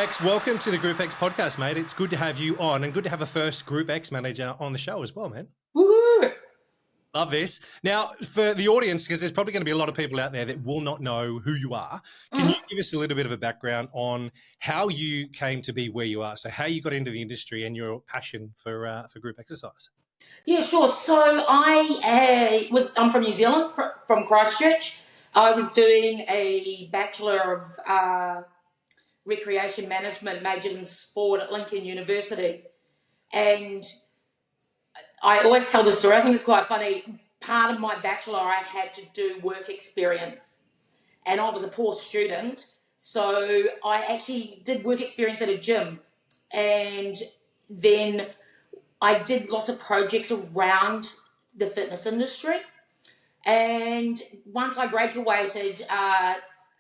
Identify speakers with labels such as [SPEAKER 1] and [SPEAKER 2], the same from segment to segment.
[SPEAKER 1] Bex, welcome to the GROUPEX podcast, mate. It's good to have you on and good to have a first GROUPEX manager on the show as well, man.
[SPEAKER 2] Woohoo!
[SPEAKER 1] Love this. Now, for the audience, because there's probably going to be a lot of people out there that will not know who you are, can you give us a little bit of a background on how you came to be where you are? So how you got into the industry and your passion for group exercise?
[SPEAKER 2] Yeah, sure. So I'm from New Zealand, from Christchurch. I was doing a Bachelor of Recreation Management, majored in sport at Lincoln University. And I always tell the story, I think it's quite funny. Part of my Bachelor, I had to do work experience. And I was a poor student, so I actually did work experience at a gym. And then I did lots of projects around the fitness industry. And once I graduated,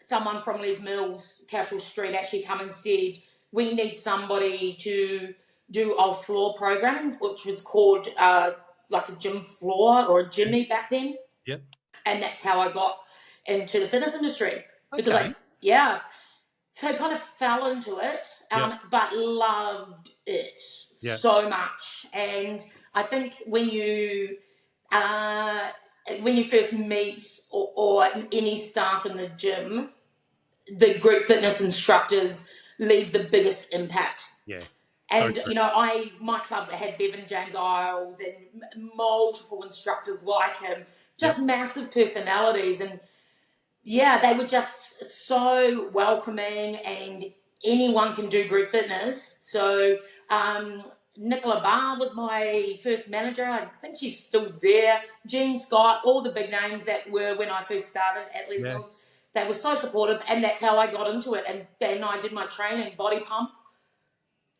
[SPEAKER 2] someone from Les Mills, Cashel Street, actually come and said, we need somebody to do off-floor programming, which was called like a gym floor or a gymmy back then.
[SPEAKER 1] Yep.
[SPEAKER 2] And that's how I got into the fitness industry. Because so I kind of fell into it, but loved it so much. And I think when you first meet or any staff in the gym, the group fitness instructors leave the biggest impact.
[SPEAKER 1] Yeah.
[SPEAKER 2] And, my club had Bevan James Isles and multiple instructors like him, just massive personalities. And, they were just so welcoming, and anyone can do group fitness. So Nicola Barr was my first manager. I think she's still there. Jean Scott, all the big names that were when I first started at Les Mills. They were so supportive, and that's how I got into it. And then I did my training, body pump.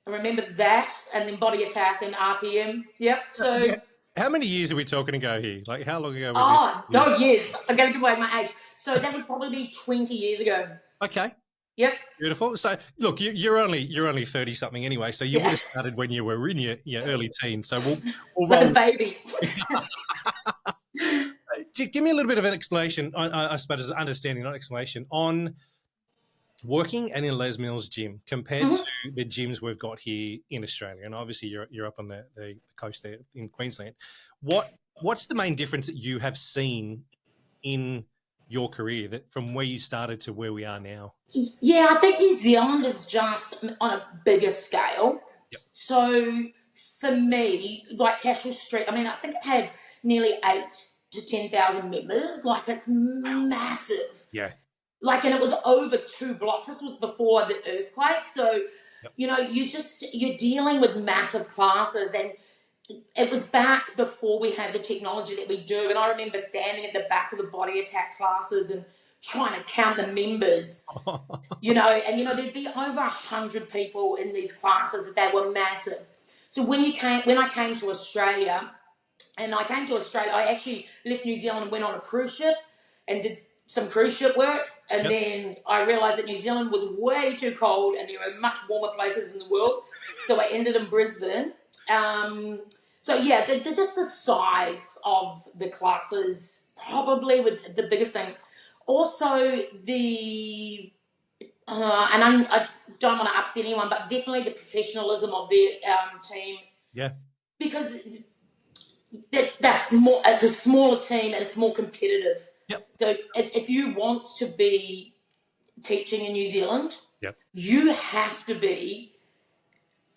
[SPEAKER 2] I remember that, and then body attack and RPM. Yep. So,
[SPEAKER 1] how many years are we talking ago here? Like, how long ago was it?
[SPEAKER 2] No, years. I'm going to give away my age. So that would probably be 20 years ago.
[SPEAKER 1] Okay.
[SPEAKER 2] Yep.
[SPEAKER 1] Beautiful. So, look, you're only 30-something anyway, so you would have started when you were in your early teens. So we'll roll.
[SPEAKER 2] Like a baby.
[SPEAKER 1] Give me a little bit of an explanation, I suppose, understanding, not explanation, on working in a Les Mills gym compared to the gyms we've got here in Australia. And obviously you're up on the coast there in Queensland. What's the main difference that you have seen in your career that from where you started to where we are now?
[SPEAKER 2] Yeah, I think New Zealand is just on a bigger scale.
[SPEAKER 1] Yep.
[SPEAKER 2] So for me, like Cashel Street, I mean, I think it had nearly 8,000 to 10,000 members. Like, it's massive.
[SPEAKER 1] Yeah.
[SPEAKER 2] Like, and it was over 2 blocks. This was before the earthquake. So, you're dealing with massive classes. And it was back before we had the technology that we do. And I remember standing at the back of the body attack classes and trying to count the members, and there'd be over 100 people in these classes. They were massive. So when I came to Australia, I actually left New Zealand and went on a cruise ship and did some cruise ship work. And then I realised that New Zealand was way too cold and there were much warmer places in the world. So I ended in Brisbane. Just the size of the classes probably with the biggest thing. Also I don't want to upset anyone, but definitely the professionalism of their team.
[SPEAKER 1] Yeah.
[SPEAKER 2] Because that's small. It's a smaller team and it's more competitive.
[SPEAKER 1] Yep.
[SPEAKER 2] So if you want to be teaching in New Zealand,
[SPEAKER 1] you
[SPEAKER 2] have to be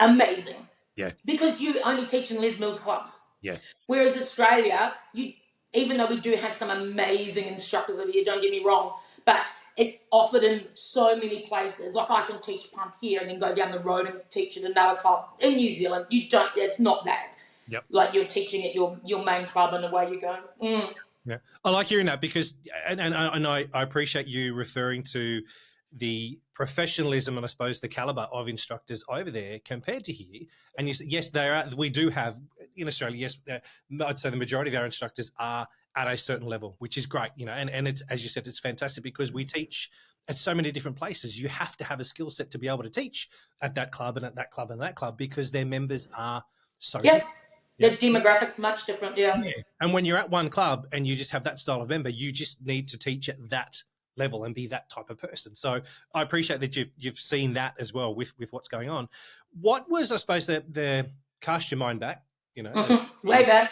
[SPEAKER 2] amazing.
[SPEAKER 1] Yeah.
[SPEAKER 2] Because you only teach in Les Mills clubs.
[SPEAKER 1] Yeah.
[SPEAKER 2] Whereas Australia, even though we do have some amazing instructors over here, don't get me wrong, but it's offered in so many places. Like, I can teach pump here and then go down the road and teach at another club. In New Zealand, it's not that.
[SPEAKER 1] Yep.
[SPEAKER 2] Like, you're teaching at your main club and away you go.
[SPEAKER 1] Yeah, I like hearing that because, and I appreciate you referring to the professionalism and I suppose the caliber of instructors over there compared to here. And you said, yes, we do have in Australia. Yes, I'd say the majority of our instructors are at a certain level, which is great, and it's, as you said, it's fantastic because we teach at so many different places. You have to have a skill set to be able to teach at that club and at that club and that club because their members are so different.
[SPEAKER 2] The demographics much different,
[SPEAKER 1] And when you're at one club and you just have that style of member, you just need to teach at that level and be that type of person. So I appreciate that you've seen that as well with what's going on. What was, I suppose, the cast your mind back,
[SPEAKER 2] Way back.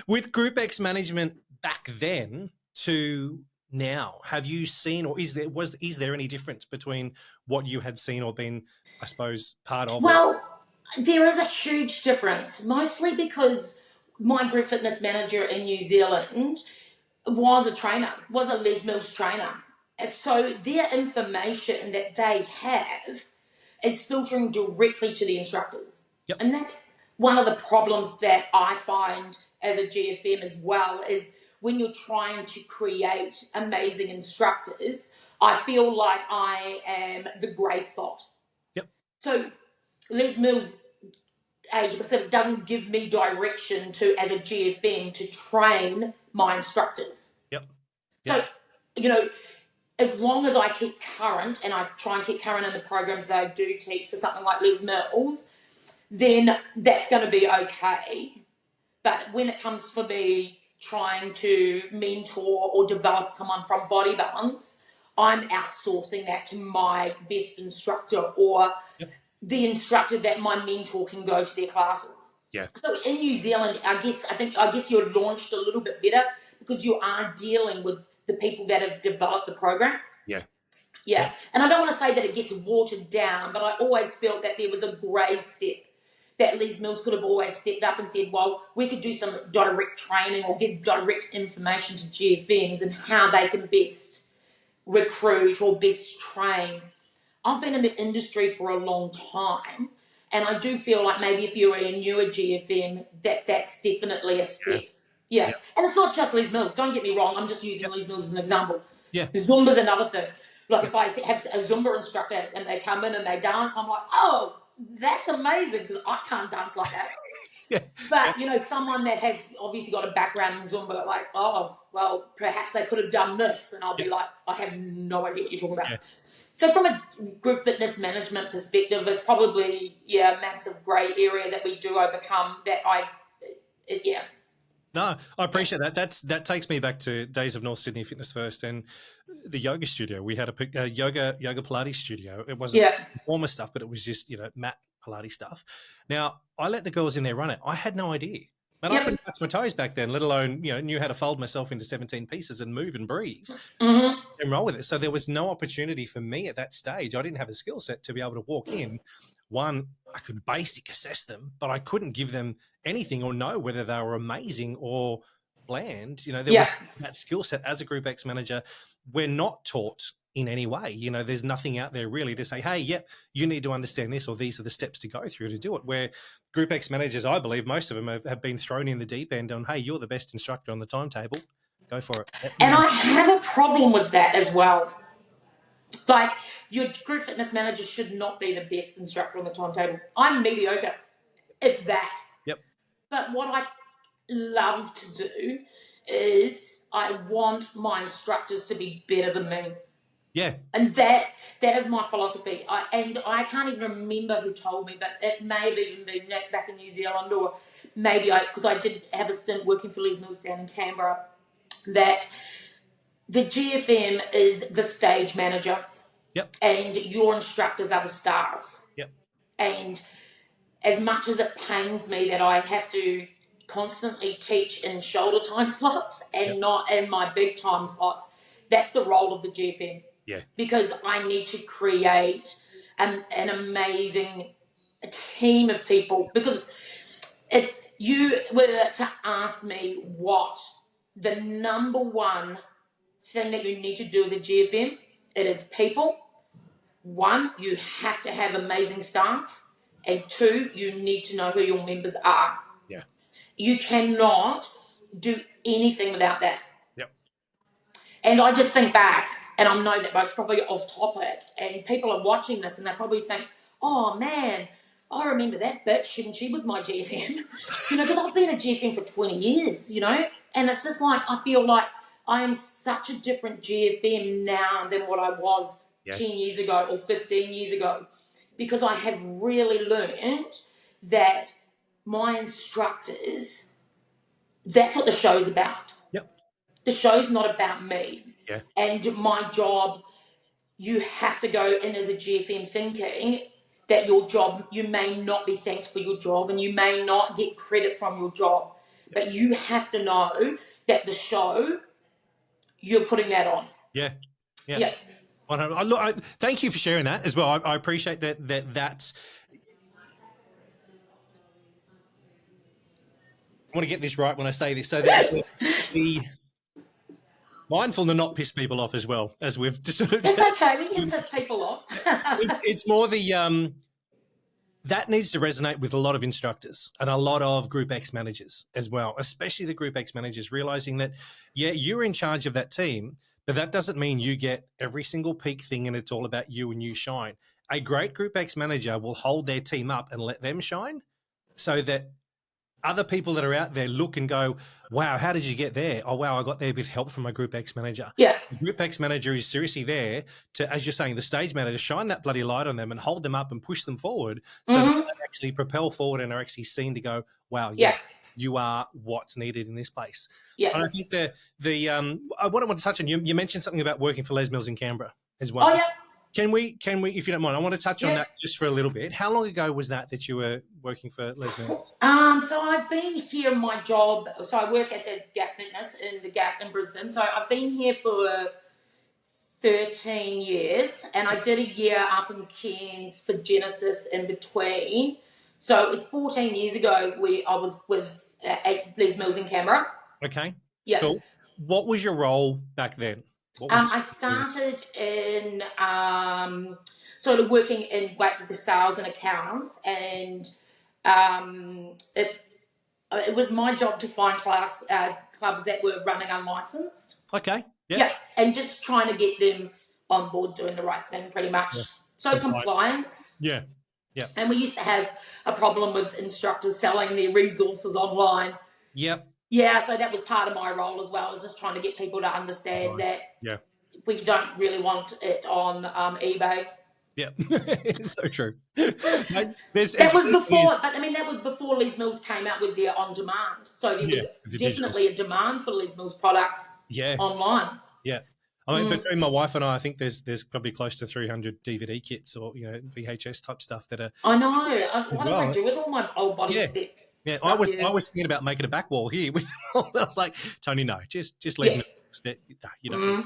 [SPEAKER 1] with GroupEX management back then to now, have you seen, or is there any difference between what you had seen or been, I suppose, part of?
[SPEAKER 2] Well, there is a huge difference, mostly because my group fitness manager in New Zealand was a Les Mills trainer. And so their information that they have is filtering directly to the instructors.
[SPEAKER 1] Yep.
[SPEAKER 2] And that's one of the problems that I find as a GFM as well, is when you're trying to create amazing instructors, I feel like I am the grey spot.
[SPEAKER 1] Yep.
[SPEAKER 2] So Les Mills Asia Pacific doesn't give me direction to, as a GFM, to train my instructors.
[SPEAKER 1] Yep.
[SPEAKER 2] So, as long as I keep current, and I try and keep current in the programs that I do teach for something like Les Mills, then that's going to be okay. But when it comes for me trying to mentor or develop someone from body balance, I'm outsourcing that to my best instructor, or the instructor that my mentor can go to their classes.
[SPEAKER 1] Yeah.
[SPEAKER 2] So in New Zealand, I guess you're launched a little bit better because you are dealing with the people that have developed the program. Yeah. And I don't want to say that it gets watered down, but I always felt that there was a grey step that Les Mills could have always stepped up and said, well, we could do some direct training or give direct information to GFMs and how they can best recruit or best train. I've been in the industry for a long time, and I do feel like maybe if you're a newer GFM, that's definitely a step. Yeah. And it's not just Les Mills. Don't get me wrong. I'm just using Les Mills as an example.
[SPEAKER 1] Yeah.
[SPEAKER 2] Zumba's another thing. Like if I have a Zumba instructor and they come in and they dance, I'm like, oh, that's amazing, because I can't dance like that. But, someone that has obviously got a background in Zumba, like, oh, well, perhaps they could have done this. And I'll be like, I have no idea what you're talking about. So from a group fitness management perspective, it's probably, a massive grey area that we do overcome
[SPEAKER 1] No, I appreciate that. That takes me back to days of North Sydney Fitness First and the yoga studio. We had a yoga Pilates studio. It wasn't performer stuff, but it was just mat Pilates stuff. Now I let the girls in there run it. I had no idea, but I couldn't touch my toes back then, let alone knew how to fold myself into 17 pieces and move and breathe and roll with it. So there was no opportunity for me at that stage. I didn't have a skill set to be able to walk in. One, I could basic assess them, but I couldn't give them anything or know whether they were amazing or bland. There was that skill set as a GroupEX manager. We're not taught in any way. There's nothing out there really to say, hey, you need to understand this, or these are the steps to go through to do it. Where GroupEX managers, I believe most of them have been thrown in the deep end on, hey, you're the best instructor on the timetable. Go for it.
[SPEAKER 2] And I have a problem with that as well. Like, your group fitness manager should not be the best instructor on the timetable. I'm mediocre, if that.
[SPEAKER 1] Yep.
[SPEAKER 2] But what I love to do is I want my instructors to be better than me.
[SPEAKER 1] Yeah.
[SPEAKER 2] And that is my philosophy. I can't even remember who told me, but it may have even been Nick back in New Zealand, or maybe because I did have a stint working for Les Mills down in Canberra, that the GFM is the stage manager.
[SPEAKER 1] Yep.
[SPEAKER 2] And your instructors are the stars.
[SPEAKER 1] Yep.
[SPEAKER 2] And as much as it pains me that I have to constantly teach in shoulder time slots and not in my big time slots, that's the role of the GFM.
[SPEAKER 1] Yeah.
[SPEAKER 2] Because I need to create an amazing team of people. Because if you were to ask me what the number one thing that you need to do as a GFM, it is people. One, you have to have amazing staff. And two, you need to know who your members are.
[SPEAKER 1] Yeah.
[SPEAKER 2] You cannot do anything without that.
[SPEAKER 1] Yep.
[SPEAKER 2] And I just think back, and I know that it's probably off topic, and people are watching this and they probably think, oh man, I remember that bitch and she was my GFM. Because I've been a GFM for 20 years, and it's just like, I feel like I am such a different GFM now than what I was 10 years ago or 15 years ago, because I have really learned that my instructors, that's what the show's about.
[SPEAKER 1] Yep.
[SPEAKER 2] the show's not about me.
[SPEAKER 1] Yeah.
[SPEAKER 2] And my job, you have to go in as a GFM thinking that your job, you may not be thanked for your job and you may not get credit from your job, but you have to know that the show, you're putting that on.
[SPEAKER 1] Yeah. Yeah.
[SPEAKER 2] Yeah.
[SPEAKER 1] Thank you for sharing that as well. I appreciate that. That's. I want to get this right when I say this, so that the mindful to not piss people off as well, as we've just sort of.
[SPEAKER 2] It's okay. We can piss people off.
[SPEAKER 1] It's more the that needs to resonate with a lot of instructors and a lot of GROUPEX managers as well, especially the GROUPEX managers, realizing that, yeah, you're in charge of that team, but that doesn't mean you get every single peak thing and it's all about you and you shine. A great GROUPEX manager will hold their team up and let them shine so that other people that are out there look and go, wow, how did you get there? Oh, wow, I got there with help from my GROUPEX manager.
[SPEAKER 2] Yeah.
[SPEAKER 1] The GROUPEX manager is seriously there to, as you're saying, the stage manager, shine that bloody light on them and hold them up and push them forward so that they actually propel forward and are actually seen to go, wow, yeah, you are what's needed in this place.
[SPEAKER 2] Yeah.
[SPEAKER 1] And I think what I want to touch on, you mentioned something about working for Les Mills in Canberra as well.
[SPEAKER 2] Oh, yeah.
[SPEAKER 1] Can we, if you don't mind, I want to touch on that just for a little bit. How long ago was that you were working for Les Mills?
[SPEAKER 2] So I've been here in my job. So I work at the Gap Fitness in the Gap in Brisbane. So I've been here for 13 years, and I did a year up in Cairns for Genesis in between. So 14 years ago, I was with at Les Mills in Canberra.
[SPEAKER 1] Okay.
[SPEAKER 2] Yeah.
[SPEAKER 1] Cool. What was your role back then?
[SPEAKER 2] I started in sort of working in like the sales and accounts, and it was my job to find clubs that were running unlicensed.
[SPEAKER 1] Okay.
[SPEAKER 2] Yeah, and just trying to get them on board doing the right thing, pretty much. Yeah. So compliance.
[SPEAKER 1] Yeah. Yeah.
[SPEAKER 2] And we used to have a problem with instructors selling their resources online.
[SPEAKER 1] Yep.
[SPEAKER 2] Yeah, so that was part of my role as well. I was just trying to get people to understand that we don't really want it on eBay.
[SPEAKER 1] Yeah, it's so true.
[SPEAKER 2] That was before Les Mills came out with their on demand. So there was definitely a demand for Les Mills products online.
[SPEAKER 1] Yeah. I mean, between my wife and I think there's probably close to 300 DVD kits or VHS type stuff that are.
[SPEAKER 2] I know. What do I do with all my old body stick?
[SPEAKER 1] Yeah, I was thinking about making a back wall here. I was like, Tony, no, just leave me. You know.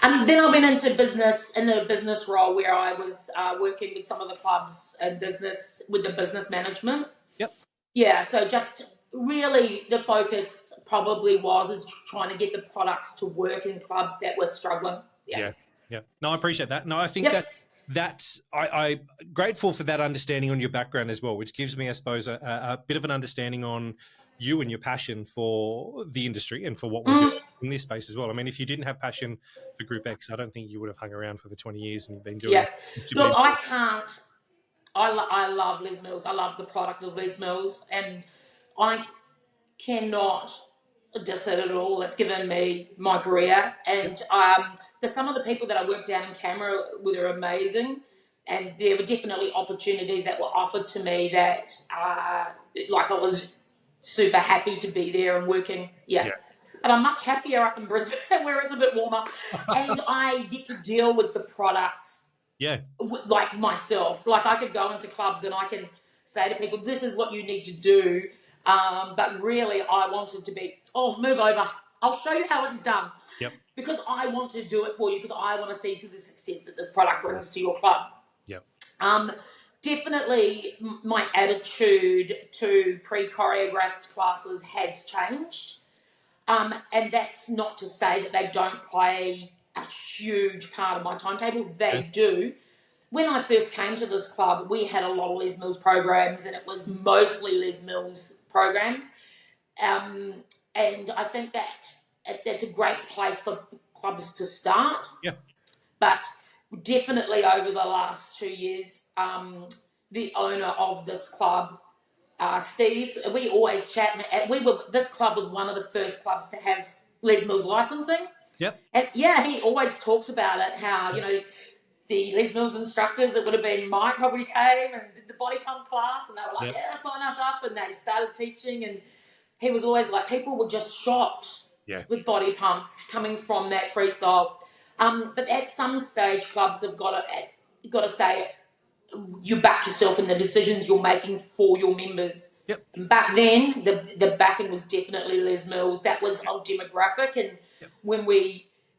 [SPEAKER 2] And then I went into business in a business role where I was working with some of the clubs and business with the business management.
[SPEAKER 1] Yep.
[SPEAKER 2] Yeah, so just really the focus probably is trying to get the products to work in clubs that were struggling.
[SPEAKER 1] Yeah. No, I appreciate that. No, I think that's I'm grateful for that understanding on your background as well, which gives me, I suppose, a bit of an understanding on you and your passion for the industry and for what we're doing in this space as well. I mean, if you didn't have passion for GROUPEX, I don't think you would have hung around for the 20 years and you've been doing it.
[SPEAKER 2] Look, I can't. I love Les Mills. I love the product of Les Mills, and I cannot diss it at all. It's given me my career, and some of the people that I worked down in Canberra were amazing, and there were definitely opportunities that were offered to me that, like, I was super happy to be there and working. Yeah. And I'm much happier up in Brisbane where it's a bit warmer, and I get to deal with the product.
[SPEAKER 1] Yeah.
[SPEAKER 2] Like myself, like I could go into clubs and I can say to people, "This is what you need to do." But really, I wanted to be, move over. I'll show you how it's done.
[SPEAKER 1] Yep.
[SPEAKER 2] Because I want to do it for you because I want to see the success that this product brings to your club.
[SPEAKER 1] Yep.
[SPEAKER 2] Definitely my attitude to pre-choreographed classes has changed. And that's not to say that they don't play a huge part of my timetable. They do. When I first came to this club, we had a lot of Les Mills programs, and it was mostly Les Mills programs. And I think that's a great place for clubs to start.
[SPEAKER 1] Yeah. But
[SPEAKER 2] definitely over the last 2 years, the owner of this club, Steve, we always chat. This club was one of the first clubs to have Les Mills licensing.
[SPEAKER 1] Yep.
[SPEAKER 2] And he always talks about it, how, the Les Mills instructors, it would have been Mike probably came and did the body pump class, and they were like, sign us up, and they started teaching, and he was always like, people were just shocked with body pump coming from that freestyle. But at some stage, clubs have got to say, you back yourself in the decisions you're making for your members.
[SPEAKER 1] Yep.
[SPEAKER 2] And back then, the backing was definitely Les Mills. That was our demographic. And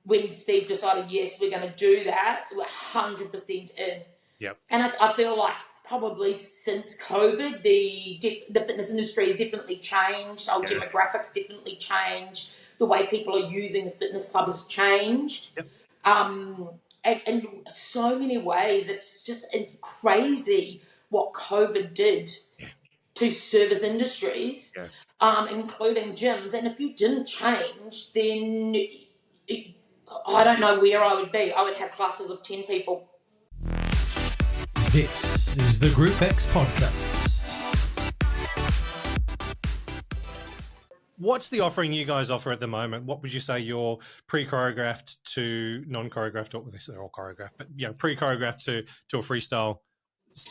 [SPEAKER 2] when Steve decided, yes, we're going to do that, we're 100% in.
[SPEAKER 1] Yep.
[SPEAKER 2] And I feel like probably since COVID, the fitness industry has definitely changed. Our demographics definitely changed. The way people are using the fitness club has changed.
[SPEAKER 1] Yep.
[SPEAKER 2] And in so many ways, it's just crazy what COVID did to service industries, including gyms. And if you didn't change, then I don't know where I would be. I would have classes of 10 people.
[SPEAKER 1] This is the GROUPEX podcast. What's the offering you guys offer at the moment? What would you say your pre-choreographed to non-choreographed, or they're all choreographed, but pre-choreographed to a freestyle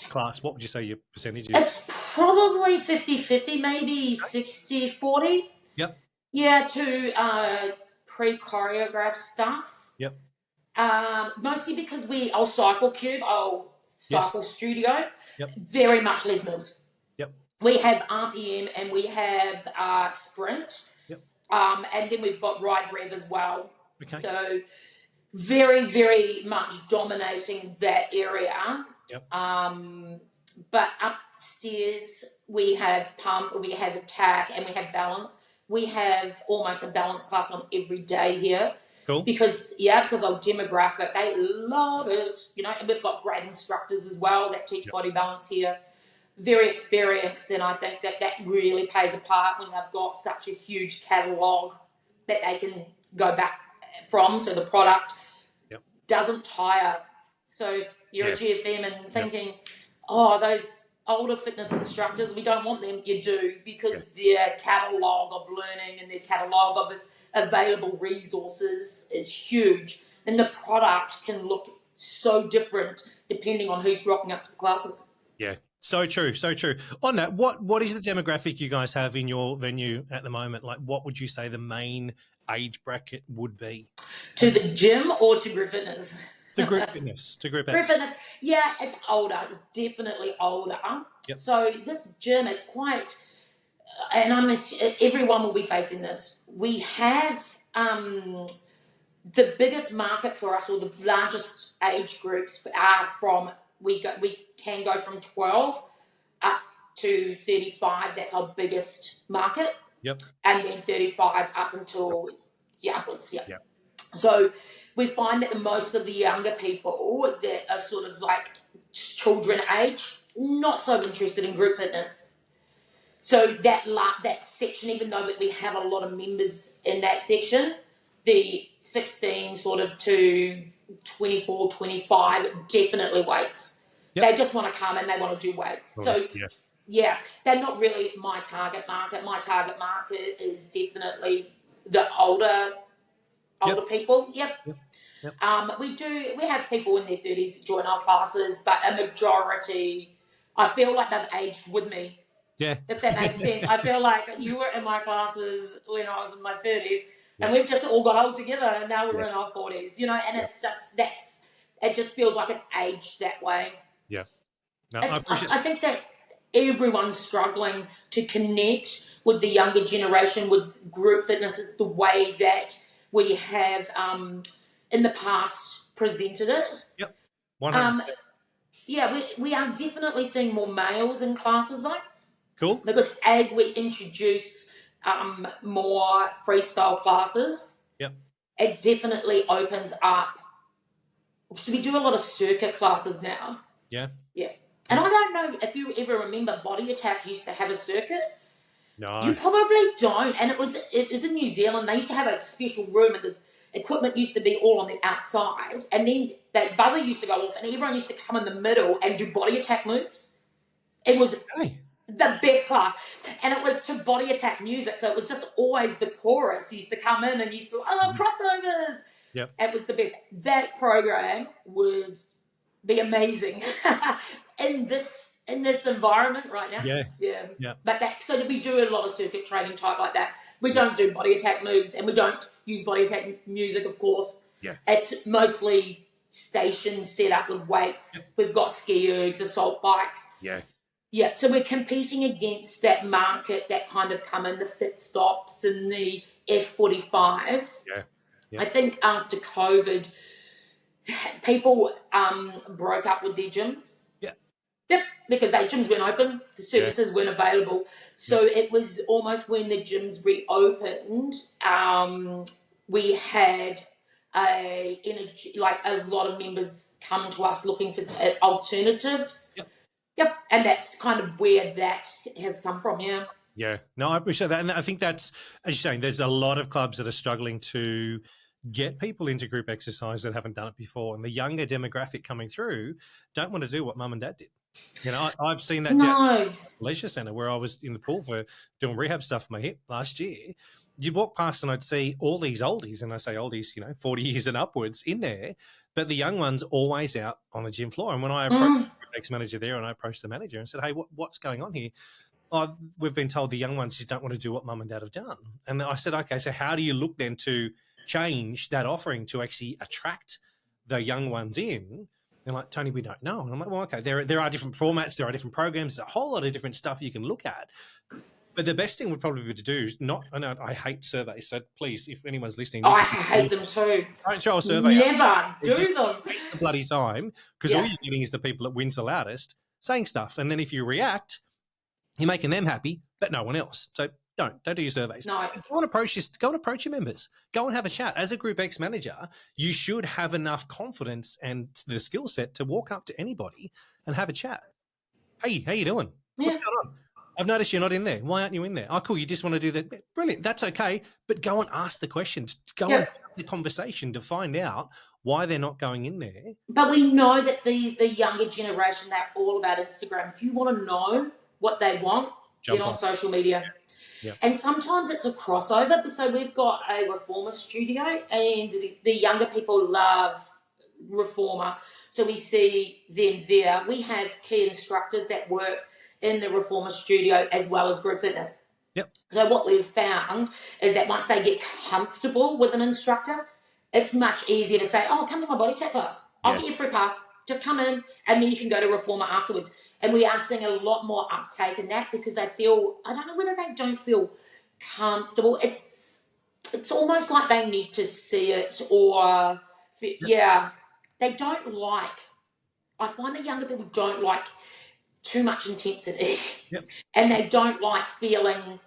[SPEAKER 1] class? What would you say your percentage is?
[SPEAKER 2] It's probably 50-50, maybe 60-40.
[SPEAKER 1] Yep.
[SPEAKER 2] Yeah, to pre-choreographed stuff.
[SPEAKER 1] Yep.
[SPEAKER 2] Mostly because our cycle cube, our cycle studio, very much Les Mills.
[SPEAKER 1] Yep.
[SPEAKER 2] We have RPM and we have Sprint.
[SPEAKER 1] Yep.
[SPEAKER 2] And then we've got Ride Rev as well.
[SPEAKER 1] Okay.
[SPEAKER 2] So very, very much dominating that area.
[SPEAKER 1] Yep.
[SPEAKER 2] But upstairs we have pump, we have attack, and we have balance. We have almost a balance class on every day here.
[SPEAKER 1] Cool.
[SPEAKER 2] Because our demographic, they love it, and we've got great instructors as well that teach body balance here. Very experienced, and I think that really plays a part when they've got such a huge catalogue that they can go back from, so the product doesn't tire. So if you're a GFM and thinking, those older fitness instructors, we don't want them, you do, because their catalogue of learning and their catalogue of available resources is huge, and the product can look so different depending on who's rocking up to the classes.
[SPEAKER 1] Yeah. So true, so true. On that, what is the demographic you guys have in your venue at the moment? Like, what would you say the main age bracket would be?
[SPEAKER 2] To the gym or to group fitness?
[SPEAKER 1] To group fitness, to GROUPEX.
[SPEAKER 2] Group fitness, yeah, it's older. It's definitely older.
[SPEAKER 1] Yep.
[SPEAKER 2] So this gym, it's quite, and everyone will be facing this. We have the biggest market for us, or the largest age groups are from. We can go from 12 up to 35. That's our biggest market.
[SPEAKER 1] Yep.
[SPEAKER 2] And then 35 up until upwards. Yeah.
[SPEAKER 1] Yep.
[SPEAKER 2] So we find that most of the younger people that are sort of like children age, not so interested in group fitness. So that section, even though we have a lot of members in that section, the 16 sort of to 24, 25 definitely weights. Yep. They just want to come and they want to do weights. So they're not really my target market. My target market is definitely the older people. Yep. We have people in their 30s join our classes, but a majority, I feel like they've aged with me.
[SPEAKER 1] Yeah.
[SPEAKER 2] If that makes sense. I feel like you were in my classes when I was in my 30s, and we've just all got old together, and now we're in our 40s, and it's just, it just feels like it's aged that way.
[SPEAKER 1] Yeah. No,
[SPEAKER 2] I think that everyone's struggling to connect with the younger generation with group fitness, the way that we have in the past presented it.
[SPEAKER 1] Yep. 100%.
[SPEAKER 2] We are definitely seeing more males in classes though.
[SPEAKER 1] Cool.
[SPEAKER 2] Because as we introduce more freestyle classes, it definitely opens up. So we do a lot of circuit classes now.
[SPEAKER 1] Yeah.
[SPEAKER 2] Yeah. And I don't know if you ever remember Body Attack used to have a circuit.
[SPEAKER 1] No.
[SPEAKER 2] You probably don't. And it was in New Zealand. They used to have a special room, and the equipment used to be all on the outside. And then that buzzer used to go off, and everyone used to come in the middle and do Body Attack moves. It was the best class. And it was to Body Attack music. So it was just always the chorus used to come in and used to, crossovers.
[SPEAKER 1] Yep.
[SPEAKER 2] It was the best. That program would be amazing in this in this environment right now.
[SPEAKER 1] Yeah.
[SPEAKER 2] Yeah.
[SPEAKER 1] Yeah.
[SPEAKER 2] But so we do a lot of circuit training type like that. We don't do body attack moves, and we don't use body attack music, of course.
[SPEAKER 1] Yeah.
[SPEAKER 2] It's mostly stations set up with weights.
[SPEAKER 1] Yep.
[SPEAKER 2] We've got ski ergs, assault bikes.
[SPEAKER 1] Yeah.
[SPEAKER 2] Yeah, so we're competing against that market that kind of come in, the fit stops and the F45s.
[SPEAKER 1] Yeah. Yeah.
[SPEAKER 2] I think after COVID, people broke up with their gyms.
[SPEAKER 1] Yeah.
[SPEAKER 2] Yep, because their gyms weren't open, the services weren't available. So it was almost when the gyms reopened, we had a lot of members come to us looking for alternatives. Yep, and that's kind of where that has come from, yeah.
[SPEAKER 1] Yeah, no, I appreciate that. And I think that's, as you're saying, there's a lot of clubs that are struggling to get people into group exercise that haven't done it before. And the younger demographic coming through don't want to do what mum and dad did. You know, I've seen that down at the leisure centre where I was in the pool for doing rehab stuff for my hip last year. You'd walk past and I'd see all these oldies, and I say oldies, 40 years and upwards in there, but the young ones always out on the gym floor. And when I approached the GROUPEX manager there and I approached the manager and said, hey, what's going on here? Oh, we've been told the young ones just don't want to do what mum and dad have done. And I said, okay, so how do you look then to change that offering to actually attract the young ones in? They're like, Tony, we don't know. And I'm like, well, okay, there are different formats, there are different programs, there's a whole lot of different stuff you can look at. But the best thing would probably be to do is not, I know I hate surveys, so please, if anyone's listening.
[SPEAKER 2] I hate them too.
[SPEAKER 1] Don't throw a survey
[SPEAKER 2] Never
[SPEAKER 1] out.
[SPEAKER 2] do them.
[SPEAKER 1] Waste the bloody time, because all you're getting is the people that wins the loudest saying stuff. And then if you react, you're making them happy, but no one else. So don't do your surveys.
[SPEAKER 2] No.
[SPEAKER 1] Go and approach your members. Go and have a chat. As a GROUPEX manager, you should have enough confidence and the skill set to walk up to anybody and have a chat. Hey, how you doing? What's going on? I've noticed you're not in there. Why aren't you in there? Oh, cool. You just want to do that. Brilliant. That's okay. But go and ask the questions. Go and have the conversation to find out why they're not going in there.
[SPEAKER 2] But we know that the younger generation, they're all about Instagram. If you want to know what they want, get on social media.
[SPEAKER 1] Yeah.
[SPEAKER 2] And sometimes it's a crossover. So we've got a reformer studio, and the younger people love reformer. So we see them there. We have key instructors that work in the reformer studio as well as group fitness.
[SPEAKER 1] Yep.
[SPEAKER 2] So what we've found is that once they get comfortable with an instructor, it's much easier to say, oh, come to my body tech class. I'll get you a free pass. Just come in, and then you can go to reformer afterwards. And we are seeing a lot more uptake in that because they feel, I don't know whether they don't feel comfortable. It's almost like they need to see it, or, they don't like, I find that younger people don't like too much intensity.
[SPEAKER 1] Yep.
[SPEAKER 2] And they don't like feeling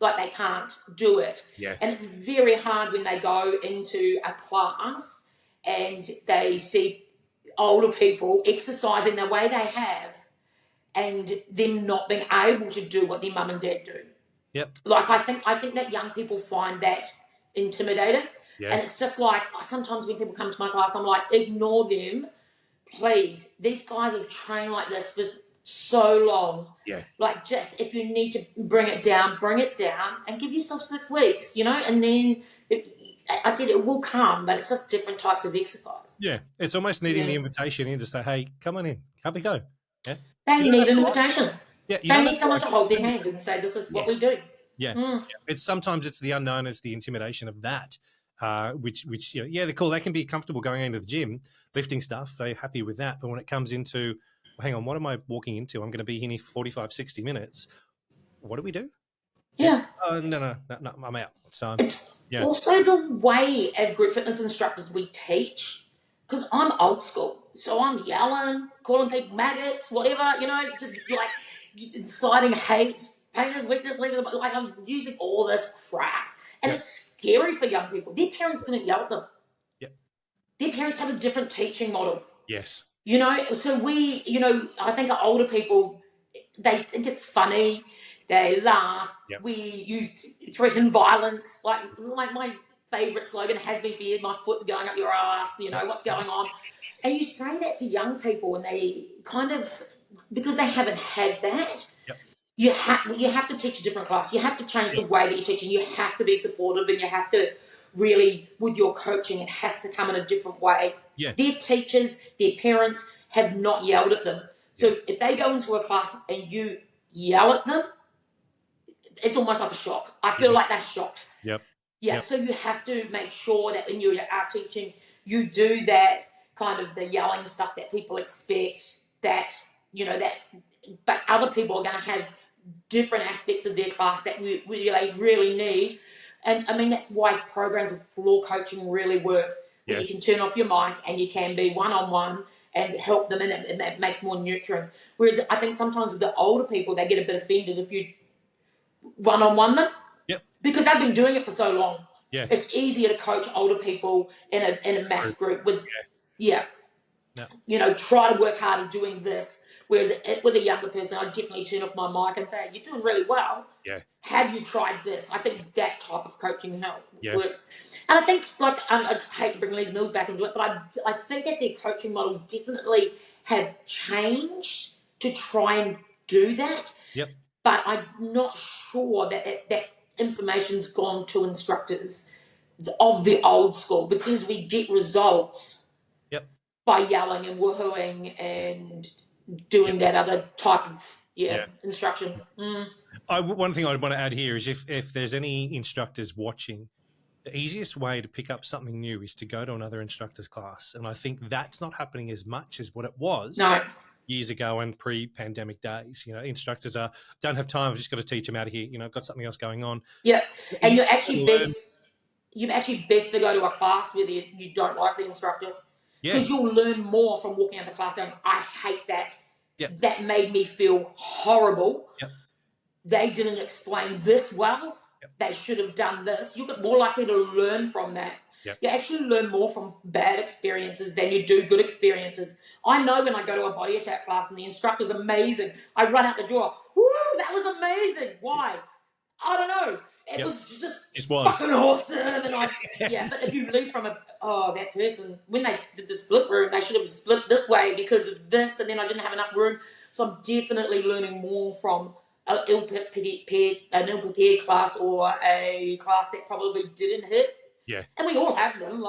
[SPEAKER 2] like they can't do it.
[SPEAKER 1] Yeah.
[SPEAKER 2] And it's very hard when they go into a class and they see older people exercising the way they have and them not being able to do what their mum and dad do.
[SPEAKER 1] Yep.
[SPEAKER 2] Like I think that young people find that intimidating. Yeah. And it's just like sometimes when people come to my class, I'm like, ignore them, please. These guys have trained like this for so long.
[SPEAKER 1] Yeah.
[SPEAKER 2] Like, just if you need to bring it down and give yourself 6 weeks, and then I said it will come, but it's just different types of exercise.
[SPEAKER 1] Yeah. It's almost needing the invitation in to say, hey, come on in, have a go. Yeah.
[SPEAKER 2] They need an invitation.
[SPEAKER 1] Yeah.
[SPEAKER 2] They need someone to hold their hand and say, this is what we do.
[SPEAKER 1] Yeah. It's sometimes it's the unknown, it's the intimidation of that, which they're cool. They can be comfortable going into the gym, lifting stuff. They're happy with that. But when it comes into, hang on, what am I walking into? I'm going to be here for 45, 60 minutes. What do we do?
[SPEAKER 2] Yeah.
[SPEAKER 1] Oh, no, I'm out. So,
[SPEAKER 2] it's also the way as group fitness instructors we teach, because I'm old school. So I'm yelling, calling people maggots, whatever, just like inciting hate, pain is weakness, leaving them, like I'm using all this crap. And it's scary for young people. Their parents didn't yell at them.
[SPEAKER 1] Yeah.
[SPEAKER 2] Their parents have a different teaching model.
[SPEAKER 1] Yes.
[SPEAKER 2] So we, I think our older people, they think it's funny. They laugh. Yep. We threaten violence. Like my favourite slogan has been for years, my foot's going up your ass, what's going on? And you say that to young people and they kind of, because they haven't had that, you have to teach a different class. You have to change the way that you're teaching. You have to be supportive, and you have to really, with your coaching, it has to come in a different way. Yeah. Their teachers, their parents have not yelled at them. So if they go into a class and you yell at them, it's almost like a shock. I feel like they're shocked.
[SPEAKER 1] Yep.
[SPEAKER 2] Yeah, so you have to make sure that when you are teaching, you do that kind of the yelling stuff that people expect, that, but other people are going to have different aspects of their class that they really need. And, I mean, that's why programs of floor coaching really work. When you can turn off your mic and you can be one-on-one and help them, and it makes more nurturing. Whereas I think sometimes with the older people, they get a bit offended if you one-on-one them.
[SPEAKER 1] Yep.
[SPEAKER 2] Because they've been doing it for so long.
[SPEAKER 1] Yeah.
[SPEAKER 2] It's easier to coach older people in a mass group with, try to work harder doing this. Whereas with a younger person, I'd definitely turn off my mic and say, you're doing really well.
[SPEAKER 1] Yeah.
[SPEAKER 2] Have you tried this? I think that type of coaching works. And I think, I hate to bring Les Mills back into it, but I think that their coaching models definitely have changed to try and do that.
[SPEAKER 1] Yep.
[SPEAKER 2] But I'm not sure that information's gone to instructors of the old school, because we get results by yelling and woohooing and doing that other type of instruction.
[SPEAKER 1] One thing I'd want to add here is if there's any instructors watching, the easiest way to pick up something new is to go to another instructor's class. And I think that's not happening as much as what it was years ago and pre-pandemic days. Instructors don't have time. I've just got to teach them out of here. I've got something else going on.
[SPEAKER 2] Yeah, and you're actually best to go to a class where you don't like the instructor, because you'll learn more from walking out of the class going, I hate that.
[SPEAKER 1] Yep.
[SPEAKER 2] That made me feel horrible.
[SPEAKER 1] Yep.
[SPEAKER 2] They didn't explain this well. Yep. They should have done this. You're more likely to learn from that.
[SPEAKER 1] Yep.
[SPEAKER 2] You actually learn more from bad experiences than you do good experiences. I know when I go to a body attack class and the instructor's amazing, I run out the door, woo, that was amazing. Why? I don't know. It was just fucking awesome. And but if you leave from that person, when they did the split room, they should have split this way because of this, and then I didn't have enough room. So I'm definitely learning more from an ill-prepared class, or a class that probably didn't hit.
[SPEAKER 1] Yeah.
[SPEAKER 2] And we all have them.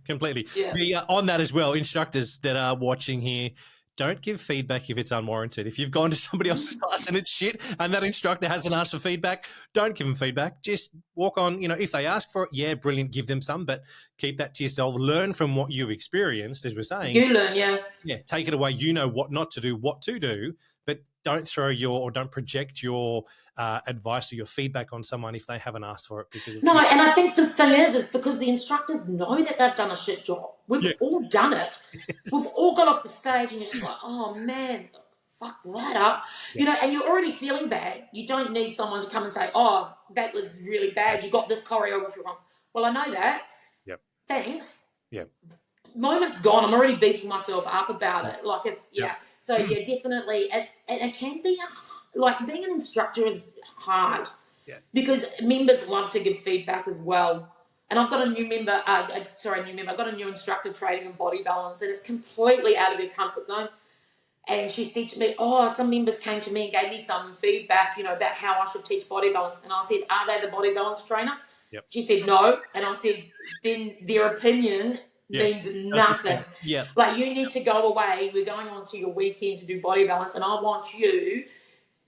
[SPEAKER 1] Completely.
[SPEAKER 2] Yeah.
[SPEAKER 1] On that as well, instructors that are watching here, don't give feedback if it's unwarranted. If you've gone to somebody else's class and it's shit and that instructor hasn't asked for feedback, don't give them feedback. Just walk on. If they ask for it, brilliant, give them some, but keep that to yourself. Learn from what you've experienced, as we're saying.
[SPEAKER 2] You learn,
[SPEAKER 1] Yeah, take it away. You know what not to do, what to do, but don't don't project your advice or your feedback on someone if they haven't asked for it.
[SPEAKER 2] And I think the thing is because the instructors know that they've done a shit job. We've all done it. We've all got off the stage and you're just like, oh man, fuck that up. And you're already feeling bad. You don't need someone to come and say, oh, that was really bad. You got this choreography wrong. Well, I know that.
[SPEAKER 1] Yep.
[SPEAKER 2] Thanks.
[SPEAKER 1] Yep.
[SPEAKER 2] Moment's gone. I'm already beating myself up about it. So definitely. And it can be being an instructor is hard because members love to give feedback as well. And I've got a new member. I've got a new instructor training in body balance, and it's completely out of their comfort zone. And she said to me, some members came to me and gave me some feedback, about how I should teach body balance. And I said, are they the body balance trainer?
[SPEAKER 1] Yep.
[SPEAKER 2] She said, no. And I said, then their opinion means nothing.
[SPEAKER 1] Yeah.
[SPEAKER 2] You need to go away. We're going on to your weekend to do body balance, and I want you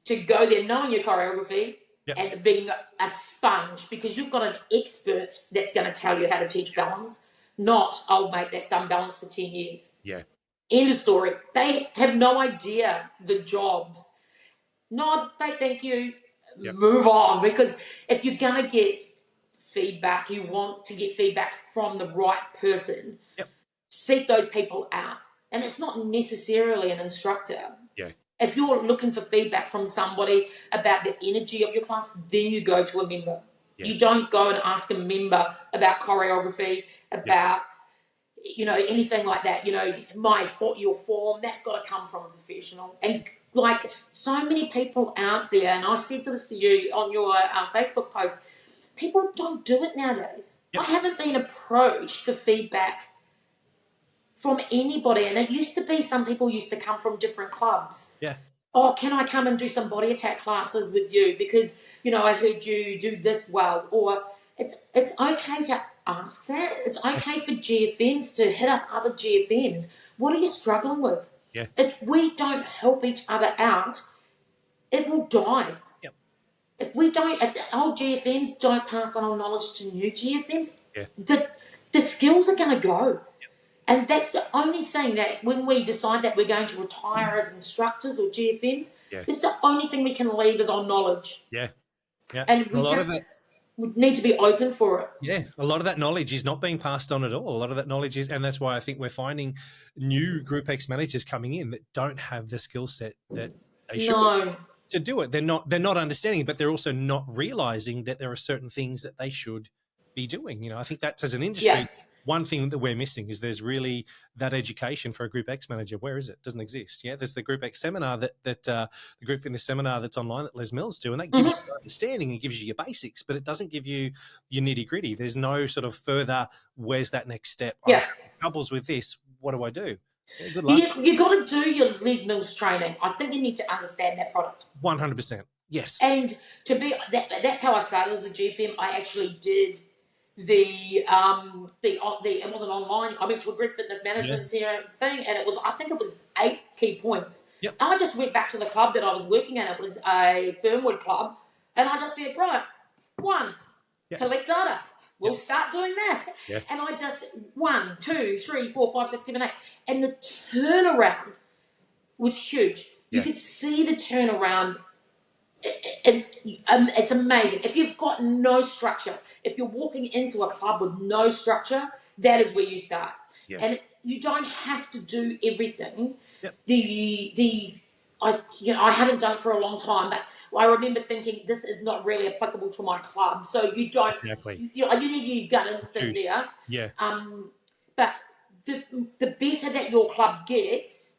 [SPEAKER 2] to go there knowing your choreography and being a sponge, because you've got an expert that's going to tell you how to teach balance, not old mate that's done balance for 10 years.
[SPEAKER 1] Yeah.
[SPEAKER 2] End of story. They have no idea the jobs. Nod, say thank you, move on, because if you're going to get feedback, you want to get feedback from the right person. Seek those people out. And it's not necessarily an instructor. If you're looking for feedback from somebody about the energy of your class, then you go to a member. You don't go and ask a member about choreography, about anything like that. Your form, that's got to come from a professional. And so many people out there, and I said this to you on your Facebook post, people don't do it nowadays. I haven't been approached for feedback from anybody, and it used to be some people used to come from different clubs. Oh, can I come and do some body attack classes with you because I heard you do this well? Or it's okay to ask that. It's okay for GFMs to hit up other GFMs. What are you struggling with?
[SPEAKER 1] Yeah.
[SPEAKER 2] If we don't help each other out, it will die.
[SPEAKER 1] Yep.
[SPEAKER 2] If the old GFMs don't pass on our knowledge to new GFMs,
[SPEAKER 1] Yeah.
[SPEAKER 2] the skills are going to go. And that's the only thing that when we decide that we're going to retire as instructors or GFMs,
[SPEAKER 1] Yeah.
[SPEAKER 2] it's the only thing we can leave is our knowledge.
[SPEAKER 1] Yeah. Yeah.
[SPEAKER 2] And
[SPEAKER 1] A
[SPEAKER 2] we
[SPEAKER 1] lot
[SPEAKER 2] just
[SPEAKER 1] of that.
[SPEAKER 2] would need to be open for it.
[SPEAKER 1] Yeah, a lot of that knowledge is not being passed on at all. A lot of that knowledge is, and that's why I think we're finding new GroupEX managers coming in that don't have the skill set that they should
[SPEAKER 2] No.
[SPEAKER 1] to do it. They're not understanding, but they're also not realizing that there are certain things that they should be doing. You know, I think that's as an industry.
[SPEAKER 2] Yeah.
[SPEAKER 1] One thing that we're missing is there's really that education for a Group X manager. Where is it? Doesn't exist. Yeah, there's the Group X seminar that the Group Fitness seminar that's online that Les Mills do, and that gives you your understanding and gives you your basics, but it doesn't give you your nitty gritty. There's no sort of further. Where's that next step?
[SPEAKER 2] Yeah.
[SPEAKER 1] Troubles with this. What do I do? Yeah, good luck.
[SPEAKER 2] You got to do your Les Mills training. I think you need to understand that product.
[SPEAKER 1] 100%. Yes.
[SPEAKER 2] And to be that's how I started as a GFM. I actually did the it wasn't online. I went to a group fitness management thing, and I think it was 8 key points.
[SPEAKER 1] Yep.
[SPEAKER 2] And I just went back to the club that I was working at. It was a Fernwood club, and I just said, right, 1, collect data. We'll start doing that.
[SPEAKER 1] Yeah.
[SPEAKER 2] And I just 1, 2, 3, 4, 5, 6, 7, 8, and the turnaround was huge. You could see the turnaround. It's amazing. If you've got no structure, if you're walking into a club with no structure, that is where you start.
[SPEAKER 1] Yeah.
[SPEAKER 2] And you don't have to do everything.
[SPEAKER 1] Yep.
[SPEAKER 2] I haven't done it for a long time, but I remember thinking this is not really applicable to my club. So you don't
[SPEAKER 1] exactly.
[SPEAKER 2] you need your gut instinct there.
[SPEAKER 1] Yeah.
[SPEAKER 2] But the better that your club gets,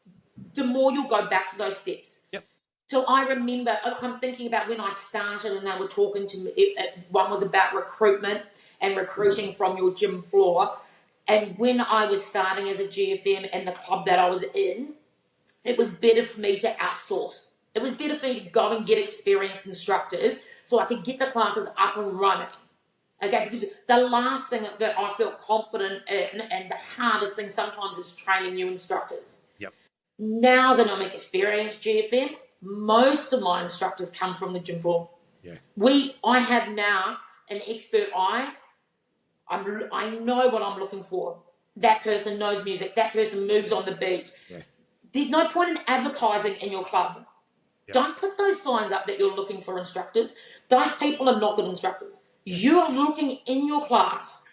[SPEAKER 2] the more you'll go back to those steps.
[SPEAKER 1] Yep.
[SPEAKER 2] So I remember, I'm thinking about when I started and they were talking to me, one was about recruitment and recruiting from your gym floor. And when I was starting as a GFM in the club that I was in, it was better for me to outsource. It was better for me to go and get experienced instructors so I could get the classes up and running. Okay, because the last thing that I felt confident in and the hardest thing sometimes is training new instructors.
[SPEAKER 1] Yep.
[SPEAKER 2] Now that I'm an experienced GFM, most of my instructors come from the gym floor.
[SPEAKER 1] Yeah.
[SPEAKER 2] I have now an expert eye. I know what I'm looking for. That person knows music. That person moves on the beat.
[SPEAKER 1] Yeah.
[SPEAKER 2] There's no point in advertising in your club.
[SPEAKER 1] Yep.
[SPEAKER 2] Don't put those signs up that you're looking for instructors. Those people are not good instructors. You are looking in your class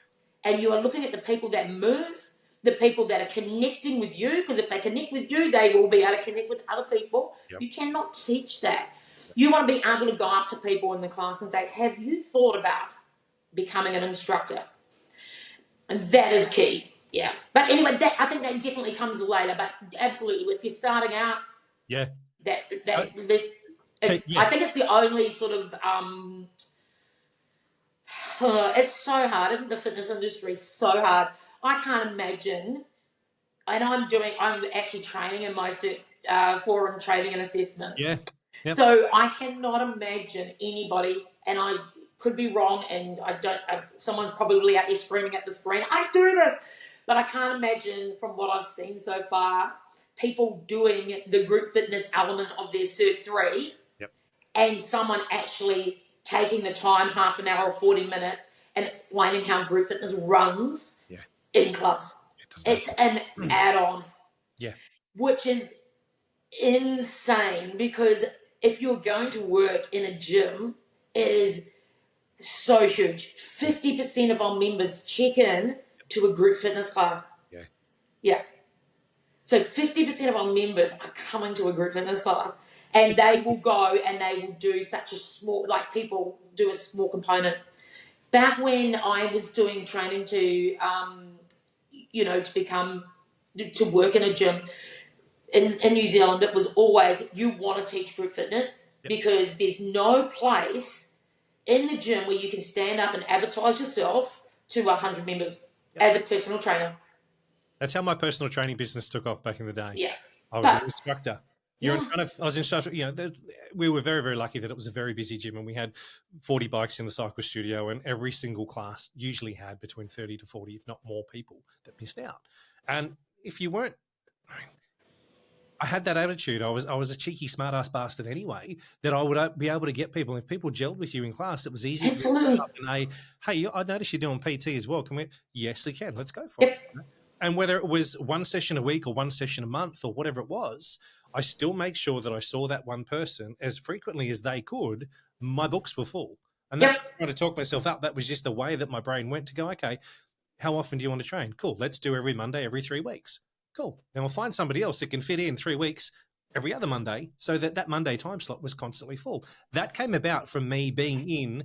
[SPEAKER 2] and you are looking at the people that move, the people that are connecting with you, because if they connect with you, they will be able to connect with other people.
[SPEAKER 1] Yep.
[SPEAKER 2] You cannot teach that. You want to be able to go up to people in the class and say, have you thought about becoming an instructor? And that is key. Yeah. But anyway, I think that definitely comes later. But absolutely, if you're starting out, I think it's the only sort of it's so hard, isn't the fitness industry so hard? I can't imagine, and I'm actually training in my forum training and assessment.
[SPEAKER 1] Yeah. Yep.
[SPEAKER 2] So I cannot imagine anybody, and I could be wrong, and someone's probably out there screaming at the screen, I do this, but I can't imagine from what I've seen so far, people doing the group fitness element of their Cert 3, and someone actually taking the time, half an hour or 40 minutes, and explaining how group fitness runs in clubs. It's an add-on, which is insane, because if you're going to work in a gym, it is so huge. 50% of our members check in to a group fitness class. Yeah. So 50% of our members are coming to a group fitness class, and they will go and they will do such a small, like people do a small component. Back when I was doing training to work in a gym in New Zealand, it was always, you want to teach group fitness because there's no place in the gym where you can stand up and advertise yourself to 100 members as a personal trainer.
[SPEAKER 1] That's how my personal training business took off back in the day.
[SPEAKER 2] Yeah.
[SPEAKER 1] I was an instructor. I was instructor. We were very, very lucky that it was a very busy gym, and we had 40 bikes in the cycle studio, and every single class usually had between 30 to 40, if not more, people that missed out. And if you weren't, I had that attitude. I was a cheeky, smart-ass bastard anyway, that I would be able to get people. If people gelled with you in class, it was easy for me to
[SPEAKER 2] Absolutely.
[SPEAKER 1] up and hey, I noticed you're doing PT as well. Can we? Yes, they can. Let's go for
[SPEAKER 2] Yep.
[SPEAKER 1] it. And whether it was one session a week or one session a month or whatever it was, I still make sure that I saw that one person as frequently as they could. My books were full. And that's
[SPEAKER 2] Yep.
[SPEAKER 1] trying to talk myself up. That was just the way that my brain went to go, okay, how often do you want to train? Cool. Let's do every Monday, every 3 weeks. Cool. Then we'll find somebody else that can fit in 3 weeks every other Monday so that Monday time slot was constantly full. That came about from me being in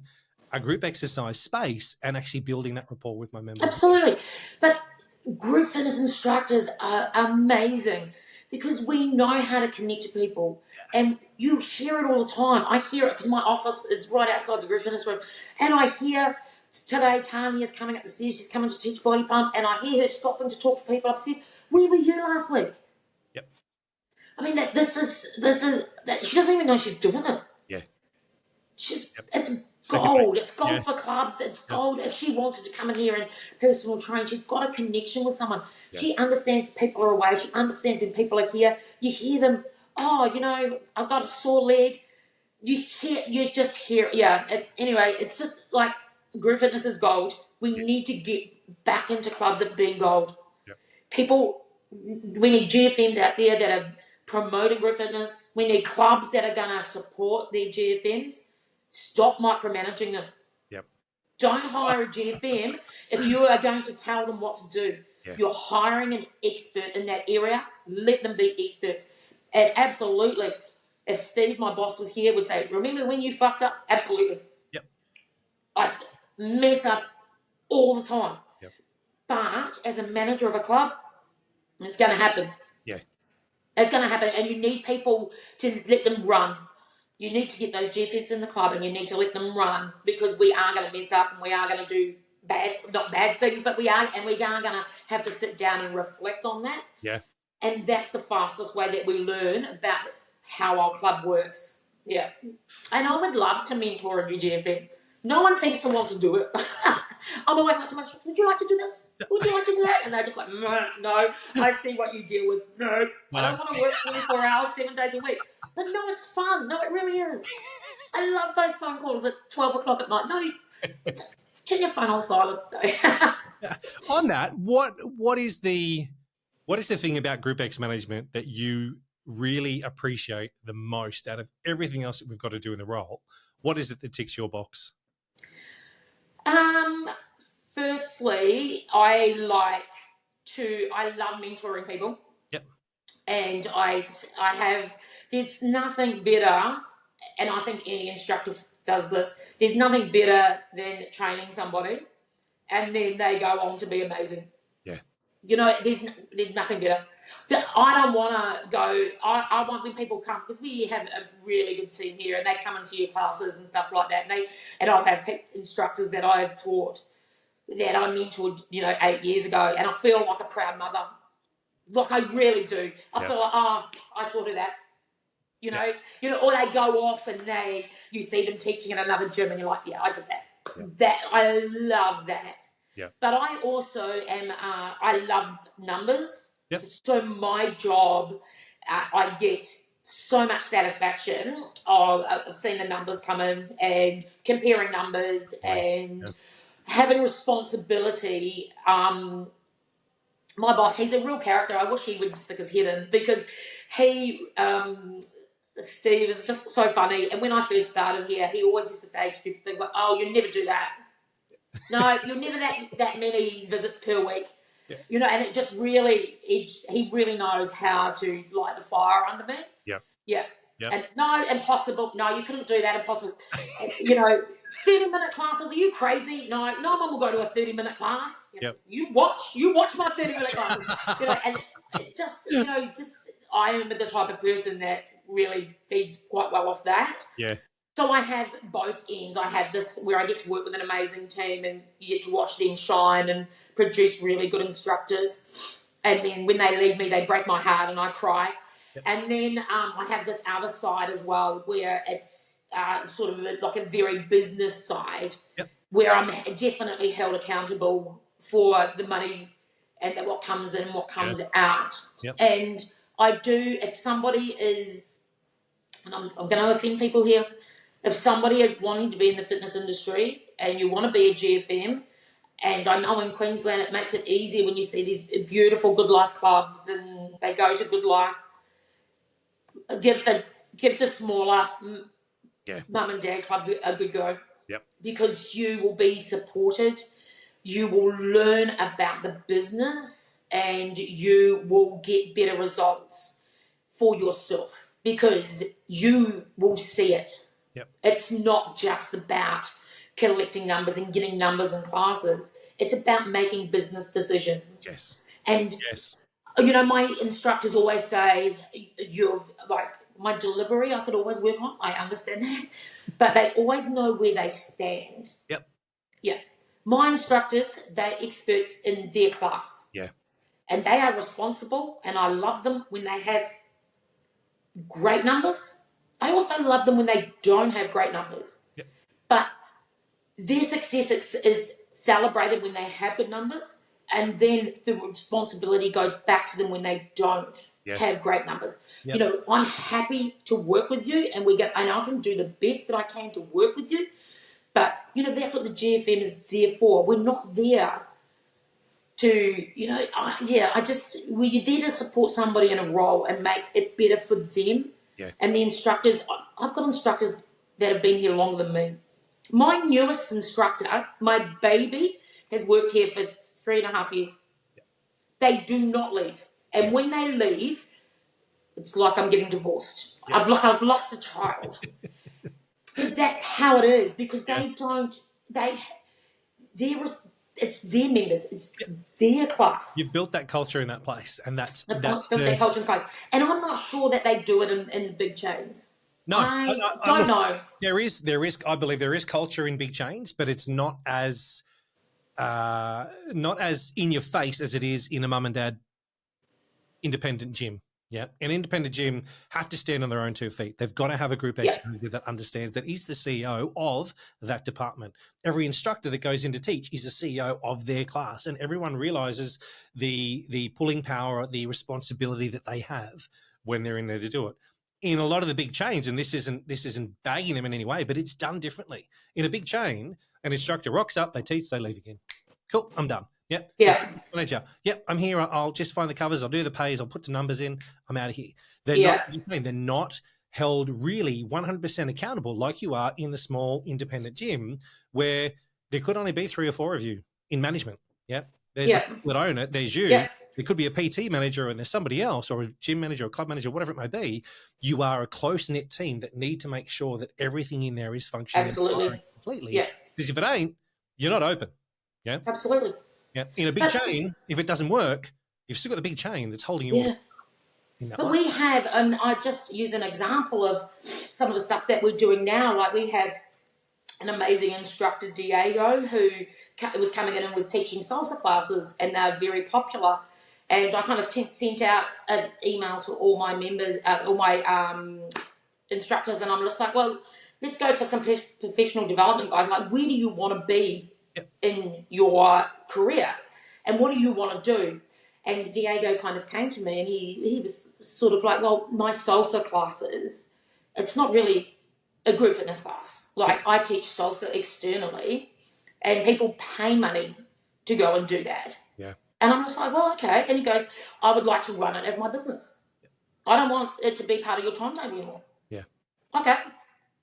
[SPEAKER 1] a group exercise space and actually building that rapport with my members.
[SPEAKER 2] Absolutely. But group fitness instructors are amazing because we know how to connect to people, and you hear it all the time. I hear it because my office is right outside the group fitness room, and I hear today Tanya's coming up the stairs, she's coming to teach body pump, and I hear her stopping to talk to people upstairs. Where were you last week?
[SPEAKER 1] Yep.
[SPEAKER 2] I mean, this is she doesn't even know she's doing it.
[SPEAKER 1] Yeah.
[SPEAKER 2] It's gold. It's gold
[SPEAKER 1] Yeah.
[SPEAKER 2] for clubs. It's gold. If she wanted to come in here and personal train, she's got a connection with someone.
[SPEAKER 1] Yeah.
[SPEAKER 2] She understands people are away. She understands when people are here. You hear them. Oh, I've got a sore leg. You just hear. Yeah. Anyway, it's just like group fitness is gold. We need to get back into clubs at being gold.
[SPEAKER 1] Yep.
[SPEAKER 2] We need GFMs out there that are promoting group fitness. We need clubs that are going to support their GFMs. Stop micromanaging them.
[SPEAKER 1] Yep.
[SPEAKER 2] Don't hire a GFM if you are going to tell them what to do.
[SPEAKER 1] Yeah.
[SPEAKER 2] You're hiring an expert in that area. Let them be experts. And absolutely, if Steve, my boss, was here, would say, remember when you fucked up? Absolutely.
[SPEAKER 1] Yep.
[SPEAKER 2] I mess up all the time.
[SPEAKER 1] Yep.
[SPEAKER 2] But as a manager of a club, it's going to happen.
[SPEAKER 1] Yeah.
[SPEAKER 2] It's going to happen. And you need people to let them run. You need to get those GFs in the club and you need to let them run, because we are going to mess up and we are going to do not bad things, but we are going to have to sit down and reflect on that.
[SPEAKER 1] Yeah.
[SPEAKER 2] And that's the fastest way that we learn about how our club works. Yeah. And I would love to mentor a new GFM. No one seems to want to do it. I'm always like to myself, would you like to do this? Would you like to do that? And they're just like, no, I see what you deal with. No, I don't want to work 24 hours, 7 days a week. But no, it's fun. No, it really is. I love those phone calls at 12 o'clock at night. No, turn your phone on silent.
[SPEAKER 1] On that, what is the thing about GROUPEX management that you really appreciate the most out of everything else that we've got to do in the role? What is it that ticks your box?
[SPEAKER 2] Firstly, I love mentoring people.
[SPEAKER 1] Yep.
[SPEAKER 2] And there's nothing better, and I think any instructor does this, there's nothing better than training somebody and then they go on to be amazing.
[SPEAKER 1] Yeah.
[SPEAKER 2] There's nothing better. I don't want to go, I want when people come, because we have a really good team here and they come into your classes and stuff like that, and I'll have instructors that I've taught that I mentored, 8 years ago, and I feel like a proud mother. Like I really do. I feel like, I taught her that. Or they go off and you see them teaching in another gym and you're like, yeah, I did that.
[SPEAKER 1] Yeah.
[SPEAKER 2] That I love that.
[SPEAKER 1] Yeah.
[SPEAKER 2] But I also am. I love numbers.
[SPEAKER 1] Yep.
[SPEAKER 2] So my job, I get so much satisfaction of seeing the numbers come in and comparing numbers and having responsibility. My boss, he's a real character. I wish he would stick his head in, because Steve is just so funny. And when I first started here, he always used to say stupid things like, oh, you never do that. No, you're never that many visits per week. Yeah. And it just really, he really knows how to light the fire under me. Yeah. Yeah. Yep. And no, impossible. No, you couldn't do that. Impossible. 30-minute classes. Are you crazy? No one will go to a 30-minute class.
[SPEAKER 1] Yep.
[SPEAKER 2] You watch my 30-minute classes. And it just, I am the type of person that really feeds quite well off that. Yeah. So I have both ends. I have this where I get to work with an amazing team and you get to watch them shine and produce really good instructors. And then when they leave me, they break my heart and I cry. Yep. And then I have this other side as well where it's sort of like a very business side. Yep. Where I'm definitely held accountable for the money and what comes in, what comes out. Yep. And I do, if somebody is, and I'm going to offend people here, if somebody is wanting to be in the fitness industry and you want to be a GFM, and I know in Queensland it makes it easier when you see these beautiful Good Life clubs and they go to Good Life, give the smaller mum and dad clubs a good go.
[SPEAKER 1] Yep.
[SPEAKER 2] Because you will be supported, you will learn about the business, and you will get better results for yourself because you will see it.
[SPEAKER 1] Yep.
[SPEAKER 2] It's not just about collecting numbers and getting numbers in classes. It's about making business decisions.
[SPEAKER 1] Yes.
[SPEAKER 2] And,
[SPEAKER 1] Yes.
[SPEAKER 2] you know, my instructors always say, you're like, my delivery I could always work on. I understand that. But they always know where they stand.
[SPEAKER 1] Yep.
[SPEAKER 2] Yeah. My instructors, they're experts in their class.
[SPEAKER 1] Yeah.
[SPEAKER 2] And they are responsible, and I love them when they have great numbers. I also love them when they don't have great numbers.
[SPEAKER 1] Yep.
[SPEAKER 2] But their success is celebrated when they have good numbers, and then the responsibility goes back to them when they don't have great numbers.
[SPEAKER 1] Yep.
[SPEAKER 2] You know, I'm happy to work with you, and I can do the best that I can to work with you. But, you know, that's what the GFM is there for. We're not there to, you know, we're there to support somebody in a role and make it better for them.
[SPEAKER 1] Yeah.
[SPEAKER 2] And the instructors, I've got instructors that have been here longer than me. My newest instructor, my baby, has worked here for 3.5 years.
[SPEAKER 1] Yeah.
[SPEAKER 2] They do not leave. And when they leave, it's like I'm getting divorced. Yeah. I've lost a child. But that's how it is because it's their members, it's their class.
[SPEAKER 1] You've built that culture in that place, and that's
[SPEAKER 2] built that culture in the place. And I'm not sure that they do it in big chains.
[SPEAKER 1] No,
[SPEAKER 2] I don't know.
[SPEAKER 1] There is. I believe there is culture in big chains, but it's not as in your face as it is in a mum and dad independent gym. Yeah, an independent gym have to stand on their own 2 feet. They've got to have a group executive that understands that he's the CEO of that department. Every instructor that goes in to teach is the CEO of their class, and everyone realizes the pulling power, the responsibility that they have when they're in there to do it. In a lot of the big chains, and this isn't bagging them in any way, but it's done differently. In a big chain, an instructor rocks up, they teach, they leave again. Cool, I'm done. Yep.
[SPEAKER 2] Yeah.
[SPEAKER 1] Manager. Yep, I'm here. I'll just find the covers. I'll do the pays. I'll put the numbers in. I'm out of here. They're not held really 100% accountable like you are in the small independent gym where there could only be 3 or 4 of you in management. Yep. There's the people that own it. There's you. Yeah. There could be a PT manager and there's somebody else or a gym manager or club manager, whatever it may be. You are a close-knit team that need to make sure that everything in there is functioning completely. Yeah. Because if it ain't, you're not open. Yeah.
[SPEAKER 2] Absolutely.
[SPEAKER 1] Yeah. In a big chain, if it doesn't work, you've still got the big chain that's holding you all.
[SPEAKER 2] But we have, and I just use an example of some of the stuff that we're doing now. Like we have an amazing instructor, Diego, who was coming in and was teaching salsa classes, and they're very popular. And I kind of sent out an email to all my members, all my instructors, and I'm just like, well, let's go for some professional development, guys. Like, where do you want to be in your career? And what do you want to do? And Diego kind of came to me and he was sort of like, well, my salsa classes, it's not really a group fitness class. Like, I teach salsa externally and people pay money to go and do that. Yeah. And I'm just like, well, okay. And he goes, I would like to run it as my business. I don't want it to be part of your timetable anymore. Yeah. Okay.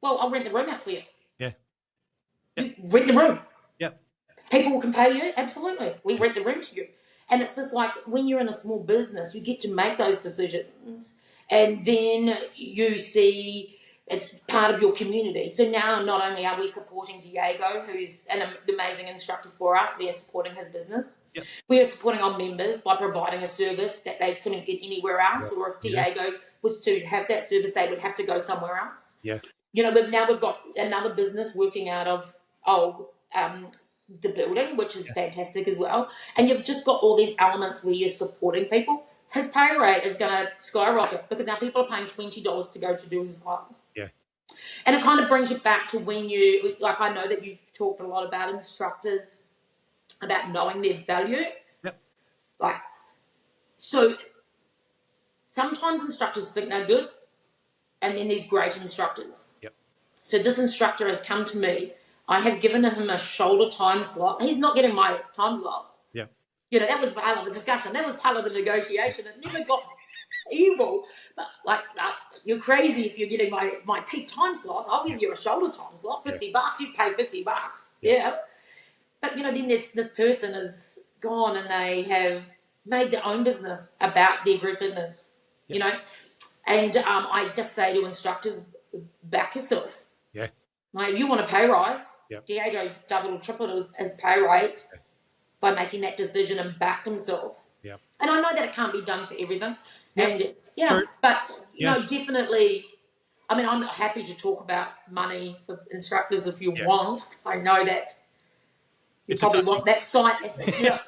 [SPEAKER 2] Well, I'll rent the room out for you. Yeah. You rent the room. Yeah. People can pay you. Absolutely. We rent the room to you. And it's just like when you're in a small business, you get to make those decisions and then you see it's part of your community. So now not only are we supporting Diego, who's an amazing instructor for us, we are supporting his business. Yep. We are supporting our members by providing a service that they couldn't get anywhere else. Yep. Or if Diego was to have that service, they would have to go somewhere else. Yeah. You know, we've got another business working out of the building, which is fantastic as well. And you've just got all these elements where you're supporting people. His pay rate is going to skyrocket because now people are paying $20 to go to do his class. Yeah. And it kind of brings you back to when you, like, I know that you've talked a lot about instructors, about knowing their value. Yep. Like, so sometimes instructors think they're good, and then there's great instructors.
[SPEAKER 1] Yep.
[SPEAKER 2] So this instructor has come to me. I have given him a shoulder time slot. He's not getting my time slots.
[SPEAKER 1] Yeah.
[SPEAKER 2] That was part of the discussion. That was part of the negotiation. It never got evil. But you're crazy if you're getting my peak time slots. I'll give you a shoulder time slot, $50. You pay $50. Yeah. But then this person is gone and they have made their own business about their group fitness. And I just say to instructors, back yourself.
[SPEAKER 1] Yeah.
[SPEAKER 2] Like, if you want a pay rise, Diego's doubled or tripled his pay rate by making that decision and backed himself.
[SPEAKER 1] Yeah.
[SPEAKER 2] And I know that it can't be done for everything.
[SPEAKER 1] Yep.
[SPEAKER 2] And
[SPEAKER 1] True.
[SPEAKER 2] but definitely. I mean, I'm happy to talk about money for instructors if you want. I know that you probably want that site. Because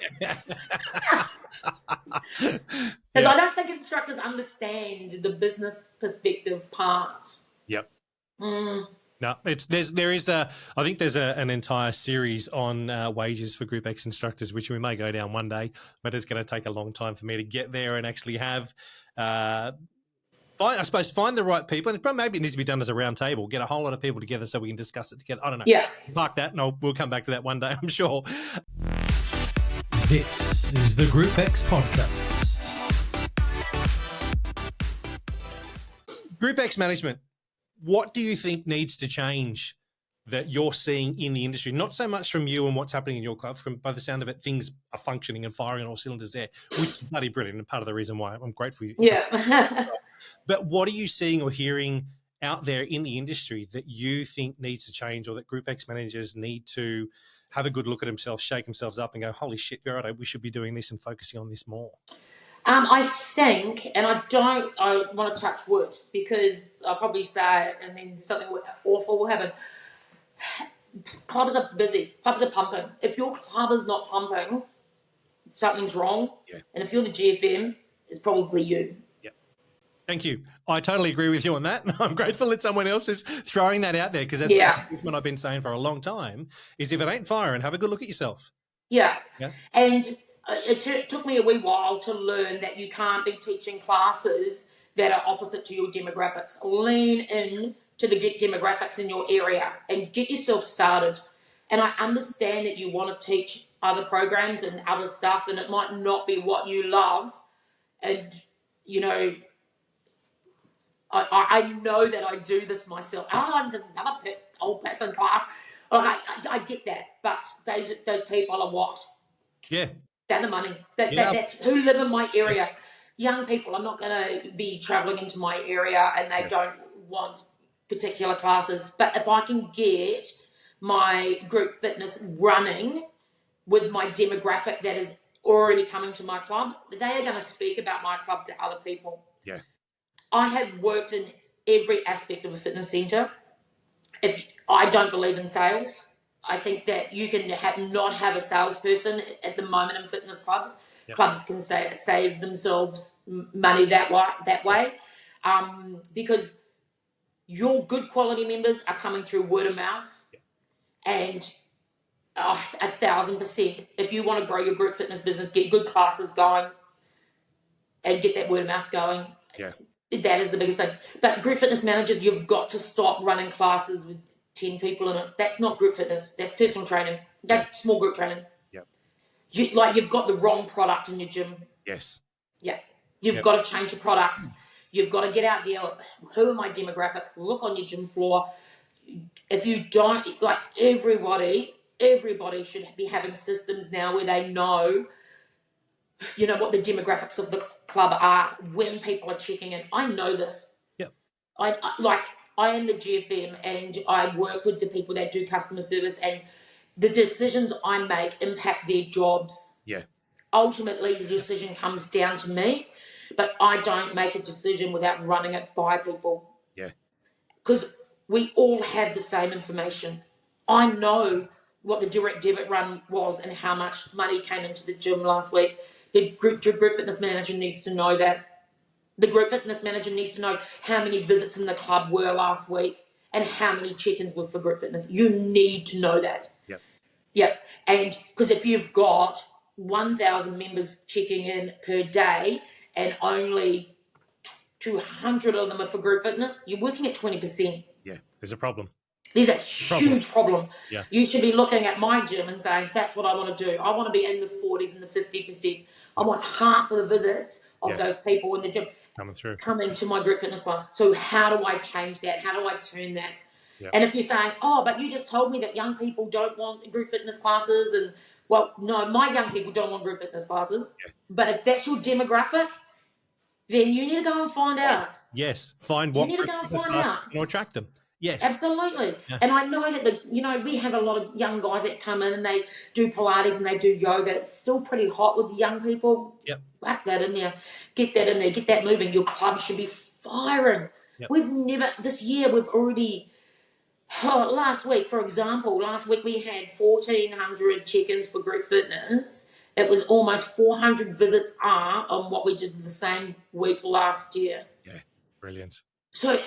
[SPEAKER 2] I don't think instructors understand the business perspective part.
[SPEAKER 1] Yep. No, I think there's an entire series on wages for GROUPEX instructors, which we may go down one day, but it's going to take a long time for me to get there and actually have, find the right people. And maybe it needs to be done as a round table, get a whole lot of people together so we can discuss it together. I don't know.
[SPEAKER 2] Yeah.
[SPEAKER 1] Park that, and we'll come back to that one day, I'm sure.
[SPEAKER 3] This is the GROUPEX podcast.
[SPEAKER 1] GROUPEX management. What do you think needs to change that you're seeing in the industry? Not so much from you and what's happening in your club. By the sound of it, things are functioning and firing on all cylinders there, which is bloody brilliant and part of the reason why I'm grateful.
[SPEAKER 2] Yeah.
[SPEAKER 1] But what are you seeing or hearing out there in the industry that you think needs to change, or that GROUPEX managers need to have a good look at themselves, shake themselves up and go, holy shit, you're right, we should be doing this and focusing on this more?
[SPEAKER 2] I think, and I want to touch wood because I'll probably say it and then something awful will happen. Clubs are busy. Clubs are pumping. If your club is not pumping, something's wrong. Yeah. And if you're the GFM, it's probably you.
[SPEAKER 1] Yeah. Thank you. I totally agree with you on that. I'm grateful that someone else is throwing that out there, because that's what I've been saying for a long time, is if it ain't firing, have a good look at yourself.
[SPEAKER 2] Yeah. And it took me a wee while to learn that you can't be teaching classes that are opposite to your demographics. Lean in to the demographics in your area and get yourself started. And I understand that you want to teach other programs and other stuff, and it might not be what you love. And, I know that I do this myself. I'm just another old person class. I get that. But those people are what?
[SPEAKER 1] Yeah.
[SPEAKER 2] They're the money. That's who live in my area. Yes. Young people, I'm not going to be travelling into my area and they don't want particular classes. But if I can get my group fitness running with my demographic that is already coming to my club, they are going to speak about my club to other people.
[SPEAKER 1] Yeah.
[SPEAKER 2] I have worked in every aspect of a fitness centre. If I don't believe in sales, I think that you can not have a salesperson at the moment in fitness clubs. Yep. Clubs can save themselves money that way, because your good quality members are coming through word of mouth. Yep. And 1,000%, if you want to grow your group fitness business, get good classes going and get that word of mouth going.
[SPEAKER 1] Yeah.
[SPEAKER 2] That is the biggest thing. But group fitness managers, you've got to stop running classes with 10 people in it. That's not group fitness. That's personal training. That's small group training.
[SPEAKER 1] Yep.
[SPEAKER 2] You've got the wrong product in your gym.
[SPEAKER 1] Yes.
[SPEAKER 2] Yeah. You've got to change your products. You've got to get out there. Who are my demographics? Look on your gym floor. If you don't, everybody should be having systems now where they know, what the demographics of the club are when people are checking in. I know this.
[SPEAKER 1] Yep.
[SPEAKER 2] I am the GFM and I work with the people that do customer service, and the decisions I make impact their jobs.
[SPEAKER 1] Yeah.
[SPEAKER 2] Ultimately, the decision comes down to me, but I don't make a decision without running it by people.
[SPEAKER 1] Yeah.
[SPEAKER 2] Because we all have the same information. I know what the direct debit run was and how much money came into the gym last week. The group fitness manager needs to know that. The group fitness manager needs to know how many visits in the club were last week and how many check-ins were for group fitness. You need to know that.
[SPEAKER 1] Yep.
[SPEAKER 2] Yeah. And because if you've got 1,000 members checking in per day and only 200 of them are for group fitness, you're working at 20%.
[SPEAKER 1] Yeah, there's a problem.
[SPEAKER 2] There's a huge problem.
[SPEAKER 1] Yeah.
[SPEAKER 2] You should be looking at my gym and saying, that's what I want to do. I want to be in the 40s and the 50%. I want half of the visits of those people in the gym coming to my group fitness class. So how do I change that? How do I turn that? Yeah. And if you're saying, oh, but you just told me that young people don't want group fitness classes, and well, no, my young people don't want group fitness classes. Yeah. But if that's your demographic, then you need to go and find out.
[SPEAKER 1] Yes, find what group fitness class will attract them. Yes,
[SPEAKER 2] absolutely. Yeah. And I know that we have a lot of young guys that come in and they do Pilates and they do yoga. It's still pretty hot with the young people.
[SPEAKER 1] Yep.
[SPEAKER 2] Whack that in there. Get that in there. Get that moving. Your club should be firing. Yep. This year we've already, last week, for example, we had 1,400 check-ins for group fitness. It was almost 400 visits on what we did the same week last year.
[SPEAKER 1] Yeah, brilliant.
[SPEAKER 2] So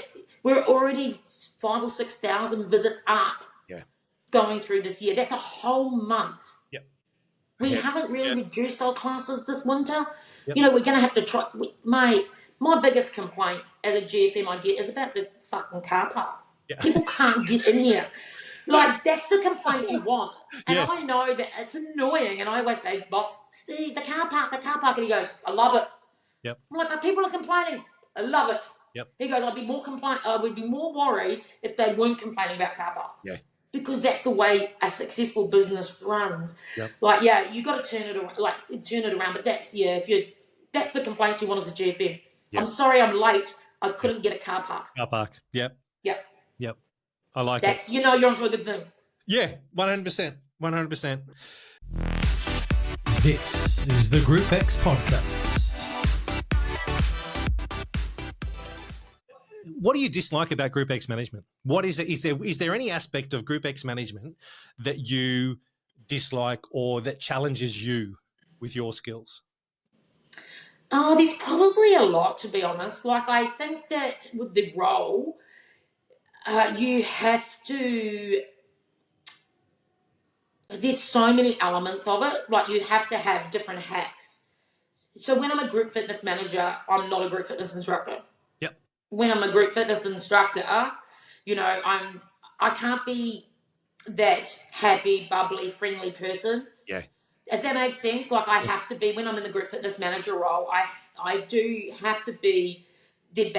[SPEAKER 2] we're already 5,000 or 6,000 visits up going through this year. That's a whole month.
[SPEAKER 1] Yep.
[SPEAKER 2] We haven't really reduced our classes this winter. Yep. We're going to have to try. My biggest complaint as a GFM I get is about the fucking car park. Yeah. People can't get in here. Like, that's the complaints you want. And I know that it's annoying. And I always say, boss, Steve, the car park. And he goes, I love it.
[SPEAKER 1] Yep.
[SPEAKER 2] I'm like, but people are complaining. I love it.
[SPEAKER 1] Yep.
[SPEAKER 2] He goes, I would be more worried if they weren't complaining about car parks. Yeah. Because that's the way a successful business runs. Yep. Like, you got to turn it around. But that's the complaints you want as a GFM. Yep. I'm sorry I'm late. I couldn't get a car park.
[SPEAKER 1] Car park. Yep.
[SPEAKER 2] Yep.
[SPEAKER 1] Yep. I like it.
[SPEAKER 2] You're onto a good thing.
[SPEAKER 1] Yeah, 100%. 100%.
[SPEAKER 3] This is the GROUPEX podcast.
[SPEAKER 1] What do you dislike about GROUPEX management? What is it? Is there any aspect of GROUPEX management that you dislike or that challenges you with your skills?
[SPEAKER 2] Oh, there's probably a lot, to be honest. Like, I think that with the role, you have to. There's so many elements of it. Like, you have to have different hats. So when I'm a group fitness manager, I'm not a group fitness instructor.
[SPEAKER 1] Yep.
[SPEAKER 2] When I'm a group fitness instructor, I can't be that happy, bubbly, friendly person.
[SPEAKER 1] Yeah.
[SPEAKER 2] If that makes sense, like I have to be, when I'm in the group fitness manager role, I do have to be the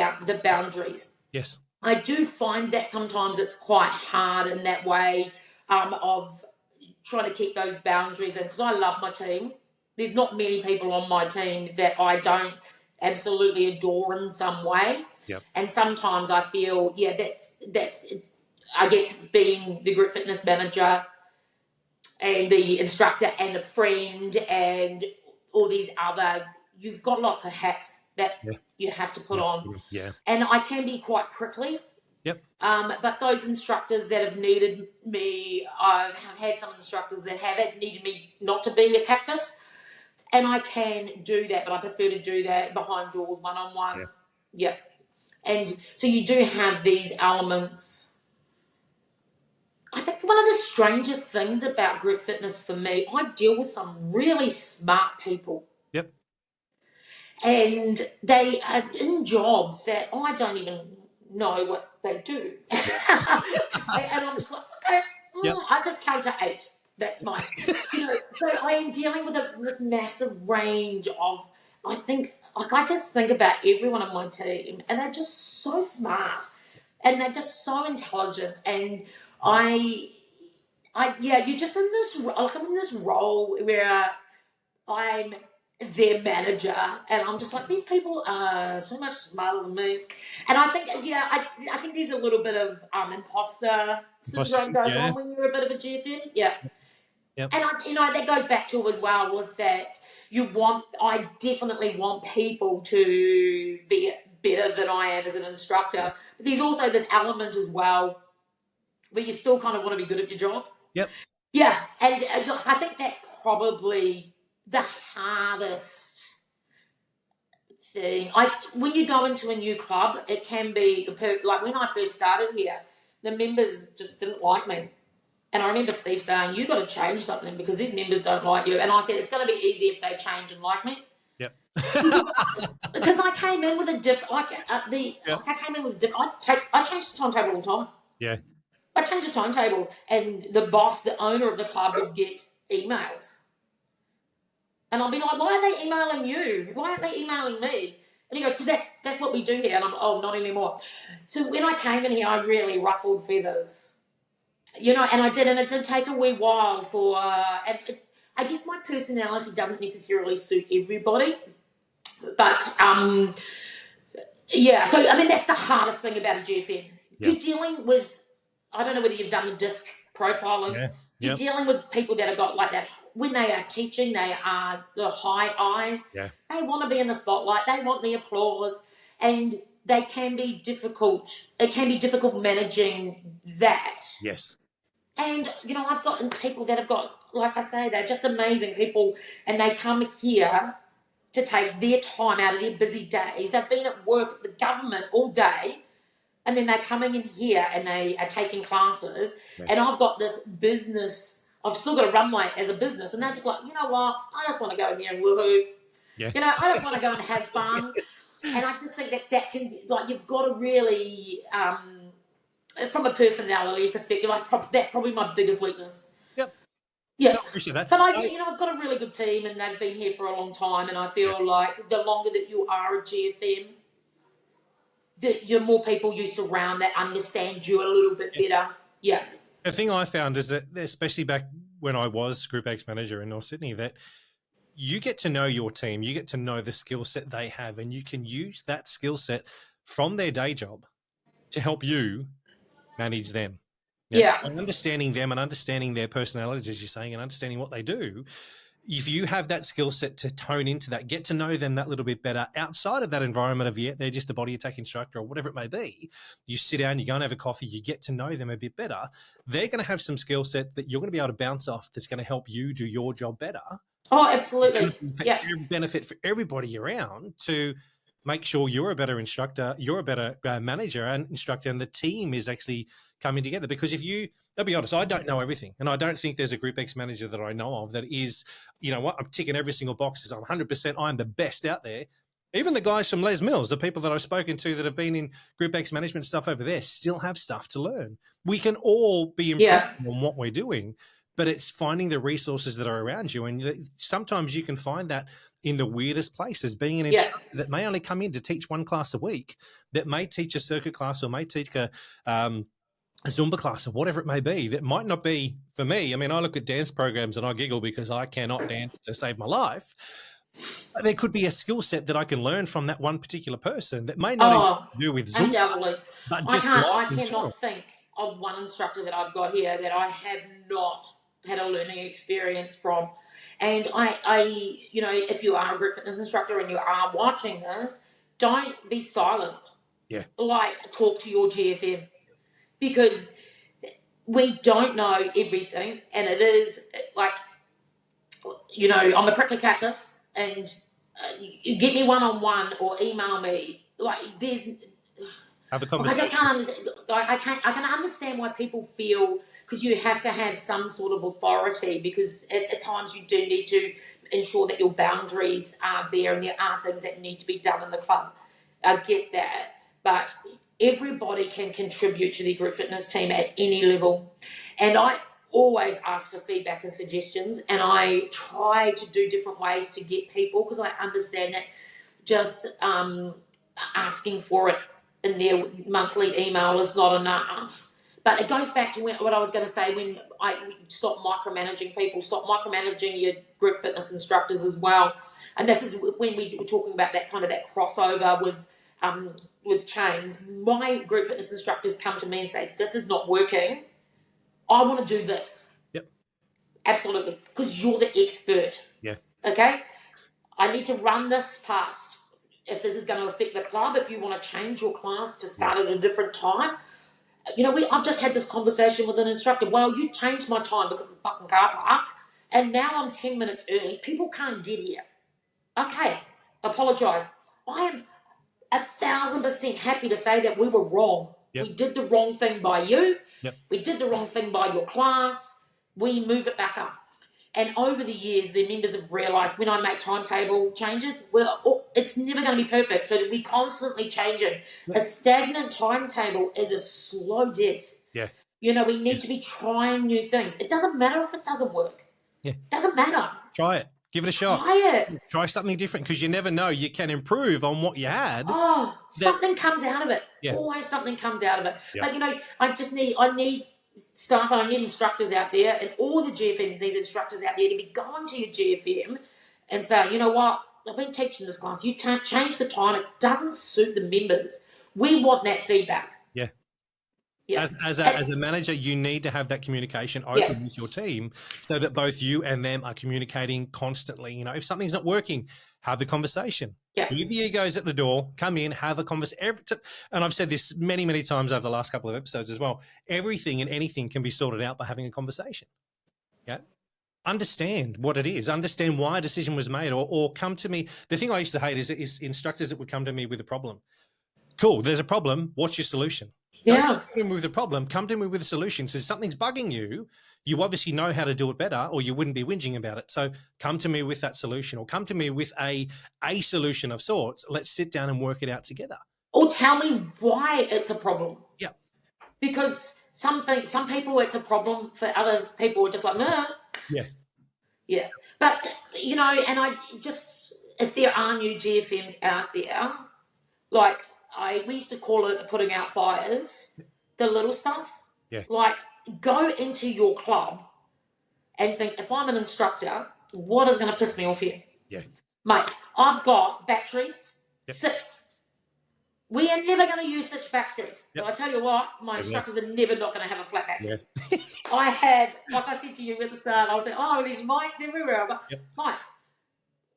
[SPEAKER 2] boundaries.
[SPEAKER 1] Yes.
[SPEAKER 2] I do find that sometimes it's quite hard in that way of trying to keep those boundaries in, because I love my team. There's not many people on my team that I don't absolutely adore in some way.
[SPEAKER 1] Yep. And
[SPEAKER 2] sometimes I feel, I guess being the group fitness manager and the instructor and the friend and all these other, you've got lots of hats that you have to put on.
[SPEAKER 1] Yeah.
[SPEAKER 2] And I can be quite prickly.
[SPEAKER 1] Yep.
[SPEAKER 2] But those instructors that have needed me, I've had some instructors that have needed me not to be a cactus. And I can do that, but I prefer to do that behind doors, one-on-one. Yeah. And so you do have these elements. I think one of the strangest things about group fitness for me, I deal with some really smart people.
[SPEAKER 1] Yep.
[SPEAKER 2] And they are in jobs that I don't even know what they do. And I'm just like, okay, I just count to 8. That's mine. So I am dealing with this massive range of, I just think about everyone on my team, and they're just so smart, and they're just so intelligent, and you're just in this, like I'm in this role where I'm their manager, and I'm just like, these people are so much smarter than me. And I think, I think there's a little bit of imposter syndrome goes on when you're a bit of a GFM. Yeah. Yep. And that goes back to as well with that I definitely want people to be better than I am as an instructor. But there's also this element as well where you still kind of want to be good at your job.
[SPEAKER 1] Yep.
[SPEAKER 2] Yeah, and I think that's probably the hardest thing. When you go into a new club, it can be, like when I first started here, the members just didn't like me. And I remember Steve saying, you've got to change something because these members don't like you. And I said, it's going to be easy if they change and like me.
[SPEAKER 1] Yep.
[SPEAKER 2] Because I came in with a different, I came in with a different. I change the timetable all the time.
[SPEAKER 1] Yeah.
[SPEAKER 2] I change the timetable, and the boss, the owner of the club, would get emails, and I'll be like, "Why are they emailing you? Why aren't they emailing me?" And he goes, "Because that's what we do here." And I'm, "Oh, not anymore." So when I came in here, I really ruffled feathers, and I did, and it did take a wee while for, I guess my personality doesn't necessarily suit everybody, but yeah. So I mean, that's the hardest thing about a GFM.
[SPEAKER 1] Yeah.
[SPEAKER 2] You're dealing with, I don't know whether you've done the disc profiling.
[SPEAKER 1] Yeah.
[SPEAKER 2] You're
[SPEAKER 1] Yep.
[SPEAKER 2] dealing with people that have got like that. When they are teaching, they are the high eyes.
[SPEAKER 1] Yeah.
[SPEAKER 2] They want to be in the spotlight. They want the applause, and they can be difficult. It can be difficult managing that.
[SPEAKER 1] Yes.
[SPEAKER 2] And I've gotten people that have got, like I say, they're just amazing people, and they come here to take their time out of their busy days. They've been at work at the government all day, and then they're coming in here and they are taking classes.
[SPEAKER 1] Yeah.
[SPEAKER 2] And I've got this business. I've still got a runway as a business, and they're just like, you know what? I just want to go in there and woohoo.
[SPEAKER 1] Yeah.
[SPEAKER 2] I just want to go and have fun. And I just think that can, like, you've got to really, from a personality perspective, that's probably my biggest weakness.
[SPEAKER 1] Yep.
[SPEAKER 2] Yeah.
[SPEAKER 1] No, I appreciate that.
[SPEAKER 2] But I've got a really good team, and they've been here for a long time, and I feel like the longer that you are a GFM, the more people you surround that understand you a little bit better. Yeah.
[SPEAKER 1] The thing I found is that, especially back when I was GROUPEX manager in North Sydney, that you get to know your team, you get to know the skill set they have, and you can use that skill set from their day job to help you manage them.
[SPEAKER 2] Yeah.
[SPEAKER 1] And understanding them and understanding their personalities, as you're saying, and understanding what they do. If you have that skill set to tone into that, get to know them that little bit better outside of that environment of, they're just a body attack instructor or whatever it may be. You sit down, you go and have a coffee, you get to know them a bit better. They're going to have some skill set that you're going to be able to bounce off that's going to help you do your job better.
[SPEAKER 2] Oh, absolutely. Yeah.
[SPEAKER 1] Benefit for everybody around to make sure you're a better instructor, you're a better manager and instructor, and the team is actually coming together. Because I'll be honest, I don't know everything. And I don't think there's a GROUPEX manager that I know of that is, I'm ticking every single box. I'm 100%, I'm the best out there. Even the guys from Les Mills, the people that I've spoken to that have been in GROUPEX management stuff over there, still have stuff to learn. We can all be improving on what we're doing, but it's finding the resources that are around you. And sometimes you can find that in the weirdest places, being an instructor that may only come in to teach one class a week, that may teach a circuit class or may teach a Zumba class or whatever it may be, that might not be for me. I mean, I look at dance programs and I giggle because I cannot dance to save my life. But there could be a skill set that I can learn from that one particular person that may not even do with Zumba.
[SPEAKER 2] Undoubtedly.
[SPEAKER 1] But
[SPEAKER 2] I cannot think of one instructor that I've got here that I have not had a learning experience from. And I if you are a group fitness instructor and you are watching this, don't be silent.
[SPEAKER 1] Yeah.
[SPEAKER 2] Like, talk to your GFM. Because we don't know everything, and it is like, I'm a prickly cactus, and you get me one-on-one or email me. Like, there's,
[SPEAKER 1] have a conversation.
[SPEAKER 2] I just can't understand. I can understand why people feel, because you have to have some sort of authority, because at times you do need to ensure that your boundaries are there, and there are things that need to be done in the club. I get that, but everybody can contribute to the group fitness team at any level. And I always ask for feedback and suggestions, and I try to do different ways to get people, because I understand that just asking for it in their monthly email is not enough. But it goes back to what I was going to say, when I stop micromanaging people, stop micromanaging your group fitness instructors as well. And this is when we were talking about that kind of that crossover with chains. My group fitness instructors come to me and say, this is not working. I want to do this.
[SPEAKER 1] Yep.
[SPEAKER 2] Absolutely. Because you're the expert.
[SPEAKER 1] Yeah.
[SPEAKER 2] Okay? I need to run this past. If this is going to affect the club, if you want to change your class to start at a different time. I've just had this conversation with an instructor. Well, you changed my time because of the fucking car park, and now I'm 10 minutes early. People can't get here. Okay. Apologise. I am 1,000% happy to say that we were wrong.
[SPEAKER 1] Yep.
[SPEAKER 2] We did the wrong thing by you.
[SPEAKER 1] Yep.
[SPEAKER 2] We did the wrong thing by your class. We move it back up. And over the years, the members have realised when I make timetable changes, it's never going to be perfect. So we constantly change it. A stagnant timetable is a slow death.
[SPEAKER 1] Yeah.
[SPEAKER 2] You know, we need to be trying new things. It doesn't matter if it doesn't work.
[SPEAKER 1] Yeah.
[SPEAKER 2] It doesn't matter.
[SPEAKER 1] Try it. Give it a shot.
[SPEAKER 2] Try it.
[SPEAKER 1] Try something different, because you never know. You can improve on what you had.
[SPEAKER 2] Oh, something comes out of it.
[SPEAKER 1] Yeah.
[SPEAKER 2] Always something comes out of it.
[SPEAKER 1] Yeah.
[SPEAKER 2] But, you know, I need staff and I need instructors out there, and all the GFMs, these instructors out there, to be going to your GFM and say, you know what, I've been teaching this class. You change the time. It doesn't suit the members. We want that feedback.
[SPEAKER 1] Yeah.
[SPEAKER 2] Yeah.
[SPEAKER 1] As a manager, you need to have that communication open with your team, so that both you and them are communicating constantly. You know, if something's not working, have the conversation.
[SPEAKER 2] Yeah.
[SPEAKER 1] Leave the egos at the door. Come in, have a conversation. And I've said this many, many times over the last couple of episodes as well. Everything and anything can be sorted out by having a conversation. Yeah. Understand what it is. Understand why a decision was made, or come to me. The thing I used to hate is instructors that would come to me with a problem. Cool. There's a problem. What's your solution?
[SPEAKER 2] Yeah.
[SPEAKER 1] Don't come to me with a problem. Come to me with a solution. So if something's bugging you, you obviously know how to do it better, or you wouldn't be whinging about it. So come to me with that solution, or come to me with a solution of sorts. Let's sit down and work it out together.
[SPEAKER 2] Or tell me why it's a problem.
[SPEAKER 1] Yeah.
[SPEAKER 2] Because some people it's a problem. For others, people are just like, nah.
[SPEAKER 1] Yeah.
[SPEAKER 2] Yeah. But, you know, and if there are new GFMs out there, like, we used to call it putting out fires, the little stuff.
[SPEAKER 1] Yeah.
[SPEAKER 2] Like, go into your club and think, if I'm an instructor, what is going to piss me off here?
[SPEAKER 1] Yeah.
[SPEAKER 2] Mate, I've got batteries, 6. We are never going to use 6 batteries.
[SPEAKER 1] Yep.
[SPEAKER 2] But I tell you what, my instructors are never not going to have a flat battery. Yeah. I had, like I said to you at the start, I was like, oh, there's mics everywhere. I've got mics.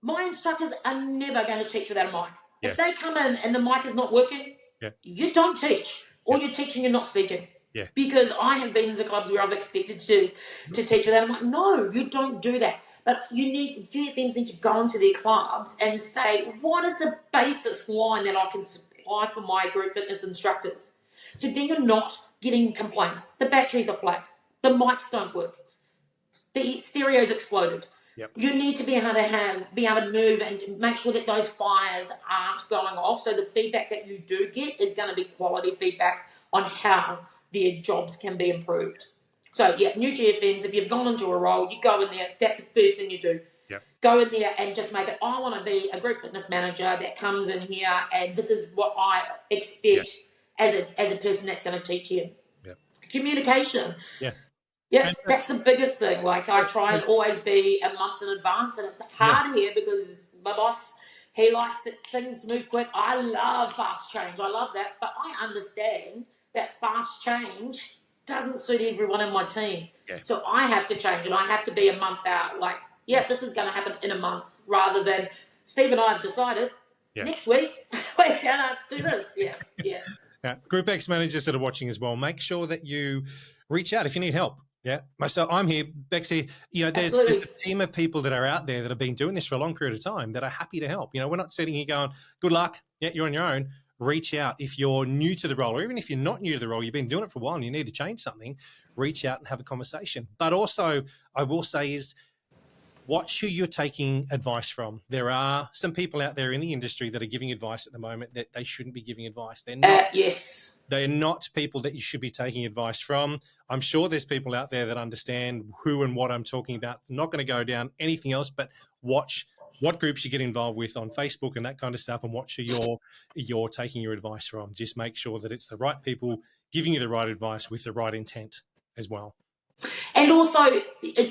[SPEAKER 2] My instructors are never going to teach without a mic. If they come in and the mic is not working, you don't teach. Or you're teaching, you're not speaking.
[SPEAKER 1] Yeah.
[SPEAKER 2] Because I have been to clubs where I've expected to teach without a mic. No, you don't do that. But GFMs need to go into their clubs and say, what is the basis line that I can supply for my group fitness instructors? So then you're not getting complaints. The batteries are flat. The mics don't work. The stereo's exploded.
[SPEAKER 1] Yep.
[SPEAKER 2] You need to be able to move and make sure that those fires aren't going off. So the feedback that you do get is going to be quality feedback on how their jobs can be improved. So new GFMs, if you've gone into a role, you go in there. That's the first thing you do.
[SPEAKER 1] Yep.
[SPEAKER 2] Go in there and just make it, I want to be a group fitness manager that comes in here, and this is what I expect as a person that's going to teach you.
[SPEAKER 1] Yep.
[SPEAKER 2] Communication.
[SPEAKER 1] Yeah.
[SPEAKER 2] Yeah, that's the biggest thing. Like, I try and always be a month in advance, and it's hard here because my boss, he likes things to move quick. I love fast change. I love that. But I understand that fast change doesn't suit everyone in my team. Yeah. So I have to change, and I have to be a month out. Like, this is going to happen in a month, rather than Steve and I have decided next week we're going to do this. Yeah.
[SPEAKER 1] GROUPEX managers that are watching as well, make sure that you reach out if you need help. Yeah. So I'm here, Bex here. You know, there's a team of people that are out there that have been doing this for a long period of time that are happy to help. You know, we're not sitting here going, good luck. Yeah, you're on your own. Reach out. If you're new to the role, or even if you're not new to the role, you've been doing it for a while and you need to change something, reach out and have a conversation. But also, I will say is, watch who you're taking advice from. There are some people out there in the industry that are giving advice at the moment that they shouldn't be giving advice. They're not. They're not people that you should be taking advice from. I'm sure there's people out there that understand who and what I'm talking about. I'm not going to go down anything else, but watch what groups you get involved with on Facebook and that kind of stuff, and watch who you're taking your advice from. Just make sure that it's the right people giving you the right advice with the right intent as well.
[SPEAKER 2] And also,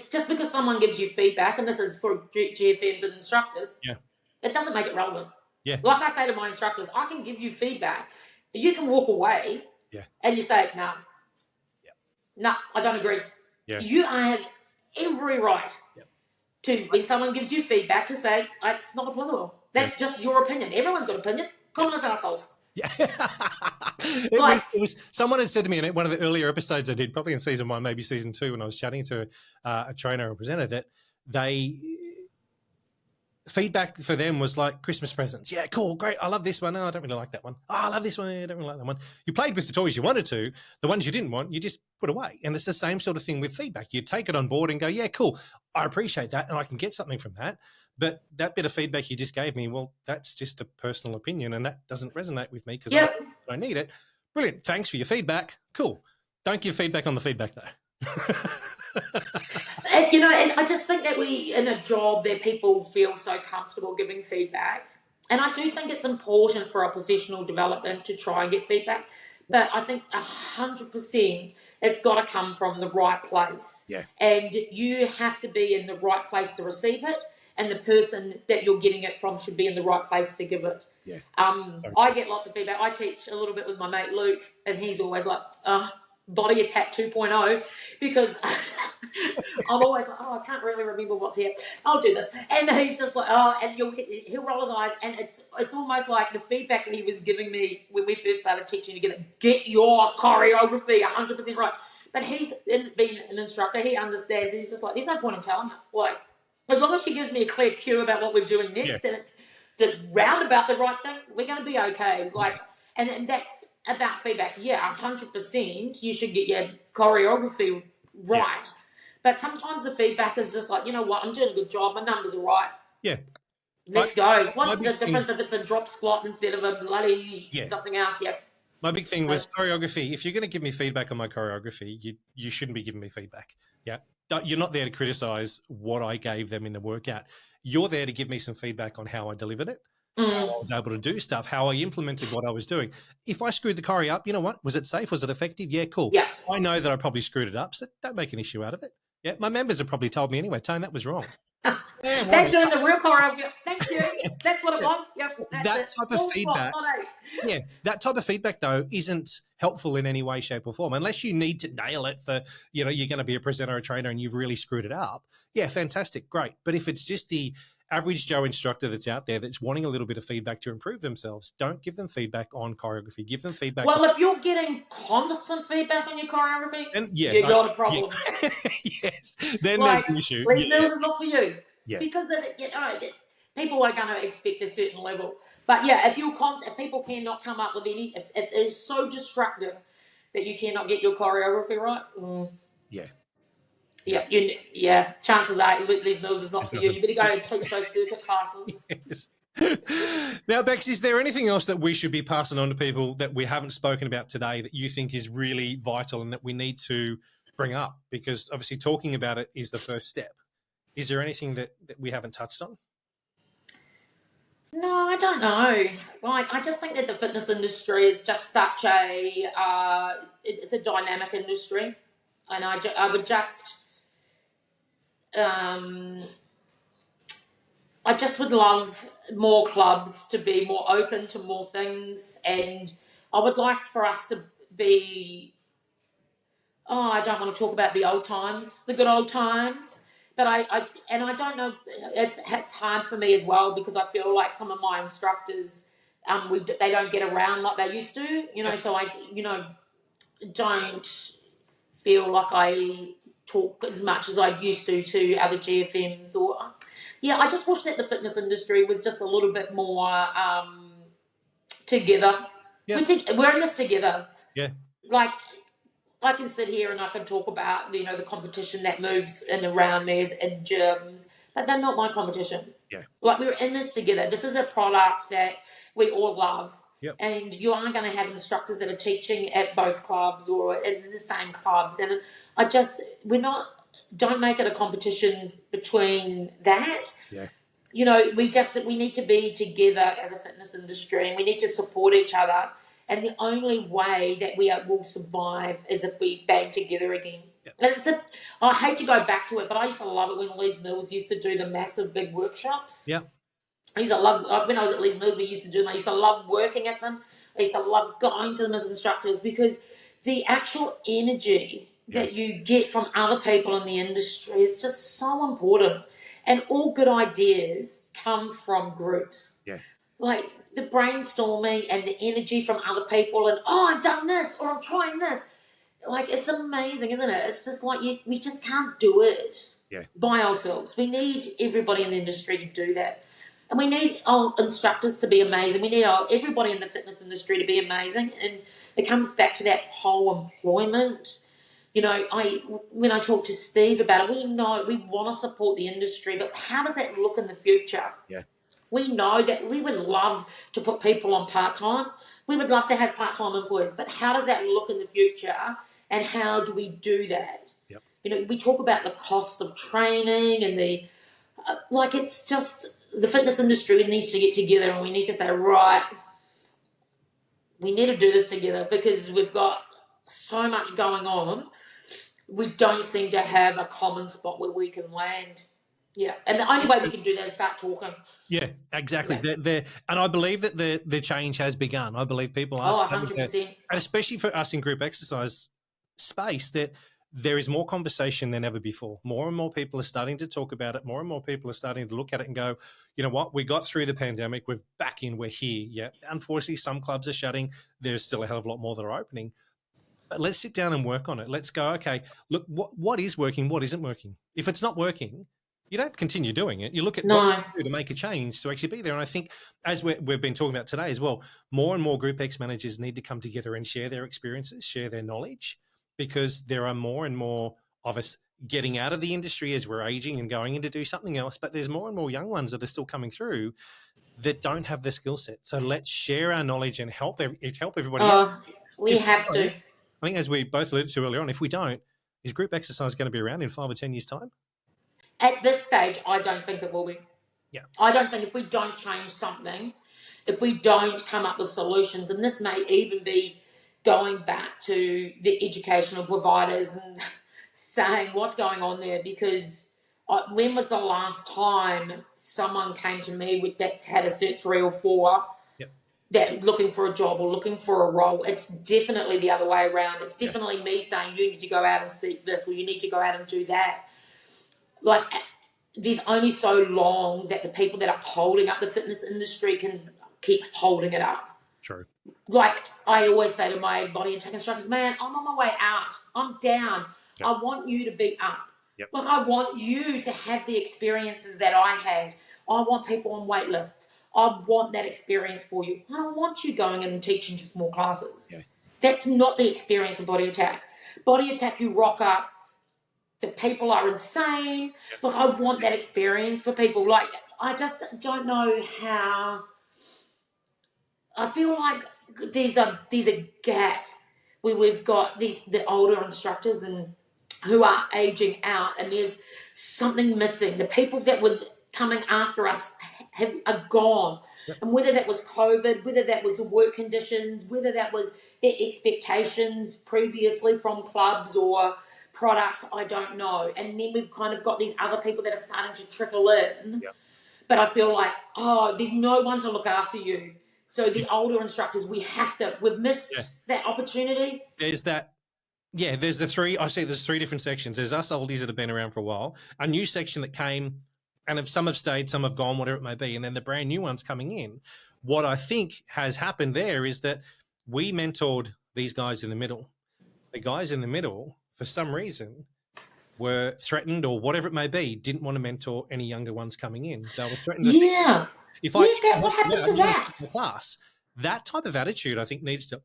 [SPEAKER 2] just because someone gives you feedback, and this is for GFMs and instructors, it doesn't make it relevant. Yeah. Like I say to my instructors, I can give you feedback. You can walk away and you say, no, I don't agree. Yeah. You have every right to, when someone gives you feedback, to say, it's not applicable. That's just your opinion. Everyone's got an opinion. Call us assholes.
[SPEAKER 1] Yeah. it was someone had said to me in one of the earlier episodes I did, probably in season 1, maybe season 2, when I was chatting to a trainer or presenter, that feedback for them was like Christmas presents. Yeah, cool, great. I love this one. Oh, I don't really like that one. Oh, I love this one. I don't really like that one. You played with the toys you wanted to. The ones you didn't want, you just put away. And it's the same sort of thing with feedback. You take it on board and go, yeah, cool. I appreciate that, and I can get something from that. But that bit of feedback you just gave me, well, that's just a personal opinion, and that doesn't resonate with me because I don't need it. Brilliant. Thanks for your feedback. Cool. Don't give feedback on the feedback, though.
[SPEAKER 2] And I just think that we, in a job that people feel so comfortable giving feedback, and I do think it's important for our professional development to try and get feedback, but I think 100% it's got to come from the right place.
[SPEAKER 1] Yeah.
[SPEAKER 2] And you have to be in the right place to receive it, and the person that you're getting it from should be in the right place to give it.
[SPEAKER 1] Yeah.
[SPEAKER 2] I get lots of feedback. I teach a little bit with my mate Luke, and he's always like, body attack 2.0, because I'm always like, I can't really remember what's here. I'll do this. And he's just like, and he'll roll his eyes, and it's almost like the feedback that he was giving me when we first started teaching together, get your choreography 100% right. But he's been an instructor, he understands, and he's just like, there's no point in telling her. Like, as long as she gives me a clear cue about what we're doing next, and it's round about the right thing, we're going to be okay. Like, and that's about feedback. Yeah, 100%. You should get your choreography right. Yeah. But sometimes the feedback is just like, you know what, I'm doing a good job. My numbers are right.
[SPEAKER 1] Yeah.
[SPEAKER 2] Let's go. What's the difference if it's a drop squat instead of a bloody something else? Yeah.
[SPEAKER 1] My big thing was choreography. If you're going to give me feedback on my choreography, you shouldn't be giving me feedback. Yeah. You're not there to criticize what I gave them in the workout. You're there to give me some feedback on how I delivered it, how I was able to do stuff, how I implemented what I was doing. If I screwed the choreo up, you know what? Was it safe? Was it effective? Yeah, cool.
[SPEAKER 2] Yeah.
[SPEAKER 1] I know that I probably screwed it up, so don't make an issue out of it. Yeah, my members have probably told me anyway, Tone, that was wrong.
[SPEAKER 2] They're doing the real choreography. Thank you. That's what it was. Yep,
[SPEAKER 1] that type of feedback. Yeah, that type of feedback though isn't helpful in any way, shape, or form, unless you need to nail it for you're going to be a presenter or a trainer and you've really screwed it up. Yeah, fantastic, great. But if it's just the average Joe instructor that's out there that's wanting a little bit of feedback to improve themselves, don't give them feedback on choreography. Give them feedback.
[SPEAKER 2] Well, if you're getting constant feedback on your choreography, you got a problem.
[SPEAKER 1] Yes, then there's an issue.
[SPEAKER 2] Les Mills is not for you.
[SPEAKER 1] Yeah.
[SPEAKER 2] Because people are going to expect a certain level. But yeah, if people cannot come up with any, if it is so destructive that you cannot get your choreography right, chances are Les Mills is not for you. You better go and teach those circuit classes.
[SPEAKER 1] Yes. Now, Bex, is there anything else that we should be passing on to people that we haven't spoken about today that you think is really vital and that we need to bring up? Because obviously talking about it is the first step. Is there anything that we haven't touched on?
[SPEAKER 2] No, I don't know. Like, I just think that the fitness industry is just such it's a dynamic industry. And I would just, I just would love more clubs to be more open to more things. And I would like for us to be, I don't want to talk about the old times, the good old times. But I don't know, it's hard for me as well because I feel like some of my instructors, they don't get around like they used to, so I, don't feel like I talk as much as I used to other GFMs I just wish that the fitness industry was just a little bit more together. Yeah. We're in this together.
[SPEAKER 1] Yeah.
[SPEAKER 2] Like, I can sit here and I can talk about, the competition that moves in around me in gyms, but they're not my competition.
[SPEAKER 1] Yeah.
[SPEAKER 2] Like, we're in this together. This is a product that we all love.
[SPEAKER 1] Yep.
[SPEAKER 2] And you are going to have instructors that are teaching at both clubs or in the same clubs. And don't make it a competition between that.
[SPEAKER 1] Yeah.
[SPEAKER 2] We need to be together as a fitness industry and we need to support each other. And the only way that we will survive is if we band together again. Yep. And I hate to go back to it, but I used to love it when Les Mills used to do the massive big workshops.
[SPEAKER 1] Yeah.
[SPEAKER 2] I used to love, when I was at Les Mills, we used to do them. I used to love working at them. I used to love going to them as instructors because the actual energy that you get from other people in the industry is just so important. And all good ideas come from groups.
[SPEAKER 1] Yeah.
[SPEAKER 2] Like the brainstorming and the energy from other people and, I've done this or I'm trying this. Like, it's amazing, isn't it? It's just like we just can't do it by ourselves. We need everybody in the industry to do that. And we need our instructors to be amazing. We need everybody in the fitness industry to be amazing. And it comes back to that whole employment. You know, when I talk to Steve about it, we know we want to support the industry, but how does that look in the future?
[SPEAKER 1] Yeah.
[SPEAKER 2] We know that we would love to put people on part-time. We would love to have part-time employees, but how does that look in the future, and how do we do that?
[SPEAKER 1] Yep.
[SPEAKER 2] You know, we talk about the cost of training and it's just the fitness industry needs to get together, and we need to say, right, we need to do this together because we've got so much going on. We don't seem to have a common spot where we can land. Yeah, and the only way we can do that is start talking.
[SPEAKER 1] Yeah, exactly.
[SPEAKER 2] Yeah.
[SPEAKER 1] And I believe that the change has begun. I believe people are starting
[SPEAKER 2] 100%.
[SPEAKER 1] to, and especially for us in group exercise space, that there is more conversation than ever before. More and more people are starting to talk about it. More and more people are starting to look at it and go, you know what, we got through the pandemic. We're back in. We're here. Yeah, unfortunately, some clubs are shutting. There's still a hell of a lot more that are opening. But let's sit down and work on it. Let's go, okay, look, what is working, what isn't working? If it's not working, you don't continue doing it. You look at what you do to make a change to actually be there. And I think, as we've been talking about today as well, more and more GroupEX managers need to come together and share their experiences, share their knowledge, because there are more and more of us getting out of the industry as we're aging and going in to do something else. But there's more and more young ones that are still coming through that don't have the skill set. So let's share our knowledge and help everybody out.
[SPEAKER 2] We have to.
[SPEAKER 1] I think, as we both alluded to earlier on, if we don't, is group exercise going to be around in 5 or 10 years' time?
[SPEAKER 2] At this stage, I don't think it will be.
[SPEAKER 1] Yeah.
[SPEAKER 2] I don't think if we don't change something, if we don't come up with solutions, and this may even be going back to the educational providers and saying what's going on there, because when was the last time someone came to me that's had a Cert 3 or 4 that looking for a job or looking for a role? It's definitely the other way around. It's definitely me saying you need to go out and seek this, or you need to go out and do that. Like, there's only so long that the people that are holding up the fitness industry can keep holding it up.
[SPEAKER 1] True.
[SPEAKER 2] Like, I always say to my body and tech instructors, man, I'm on my way out. I'm down.
[SPEAKER 1] Yep.
[SPEAKER 2] I want you to be up.
[SPEAKER 1] Yep.
[SPEAKER 2] Like, I want you to have the experiences that I had. I want people on wait lists. I want that experience for you. I don't want you going in and teaching to small classes.
[SPEAKER 1] Yeah.
[SPEAKER 2] That's not the experience of Body Attack. Body Attack, you rock up. The people are insane. Yep. Look, I want that experience for people. Like, I just don't know how. I feel like there's a gap where we've got the older instructors and who are aging out, and there's something missing. The people that were coming after us are gone. Yep. And whether that was COVID, whether that was the work conditions, whether that was their expectations previously from clubs or products, I don't know. And then we've kind of got these other people that are starting to trickle in. Yep. But I feel like, there's no one to look after you. So the older instructors, we've missed that opportunity.
[SPEAKER 1] There's that. Yeah, there's there's 3 different sections. There's us oldies that have been around for a while, a new section that came, and some have stayed, some have gone, whatever it may be, and then the brand new ones coming in. What I think has happened there is that we mentored these guys in the middle. The guys in the middle, for some reason, were threatened, or whatever it may be, didn't want to mentor any younger ones coming in. They were threatened.
[SPEAKER 2] What happened to that?
[SPEAKER 1] Class, that type of attitude, I think, needs to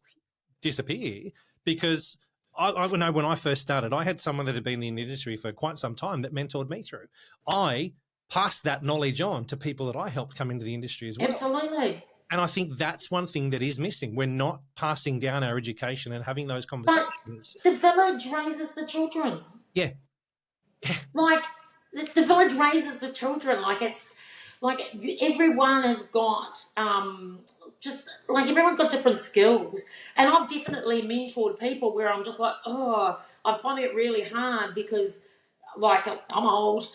[SPEAKER 1] disappear, because I know when I first started, I had someone that had been in the industry for quite some time that mentored me through. I passed that knowledge on to people that I helped come into the industry as well.
[SPEAKER 2] Absolutely.
[SPEAKER 1] And I think that's one thing that is missing. We're not passing down our education and having those conversations.
[SPEAKER 2] But the village raises the children.
[SPEAKER 1] Yeah.
[SPEAKER 2] Like, the village raises the children. Like, it's like everyone has got everyone's got different skills. And I've definitely mentored people where I'm just like, I find it really hard because, like, I'm old,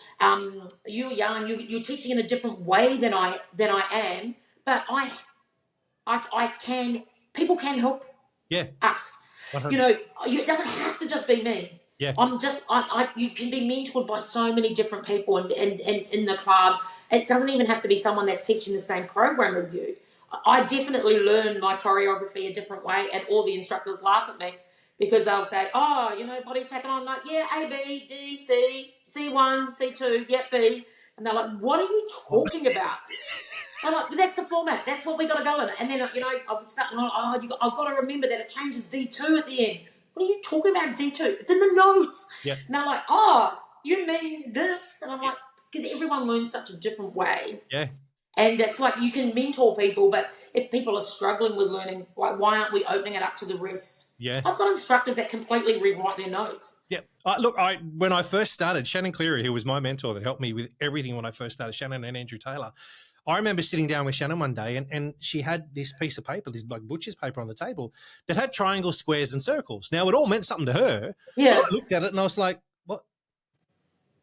[SPEAKER 2] you're young, you're teaching in a different way than I am, but people can help us. 100%. You know, it doesn't have to just be me.
[SPEAKER 1] Yeah.
[SPEAKER 2] You can be mentored by so many different people and in the club. It doesn't even have to be someone that's teaching the same program as you. I definitely learn my choreography a different way, and all the instructors laugh at me because they'll say, body attack, and I'm like, A, B, D, C, C1, C2, B. And they're like, what are you talking about? I'm like, but that's the format. That's what we got to go in. And then, you know, I would start, I've got to remember that it changes D2 at the end. What are you talking about D2? It's in the notes.
[SPEAKER 1] Yeah.
[SPEAKER 2] And they're like, oh, you mean this? And I'm like, because everyone learns such a different way.
[SPEAKER 1] Yeah.
[SPEAKER 2] And it's like you can mentor people, but if people are struggling with learning, like, why aren't we opening it up to the rest?
[SPEAKER 1] Yeah.
[SPEAKER 2] I've got instructors that completely rewrite their notes.
[SPEAKER 1] Yeah. Look, when I first started, Shannon Cleary, who was my mentor that helped me with everything when I first started, Shannon and Andrew Taylor, I remember sitting down with Shannon one day and she had this piece of paper, this like butcher's paper on the table that had triangles, squares, and circles. Now, it all meant something to her.
[SPEAKER 2] Yeah.
[SPEAKER 1] But I looked at it and I was like, what?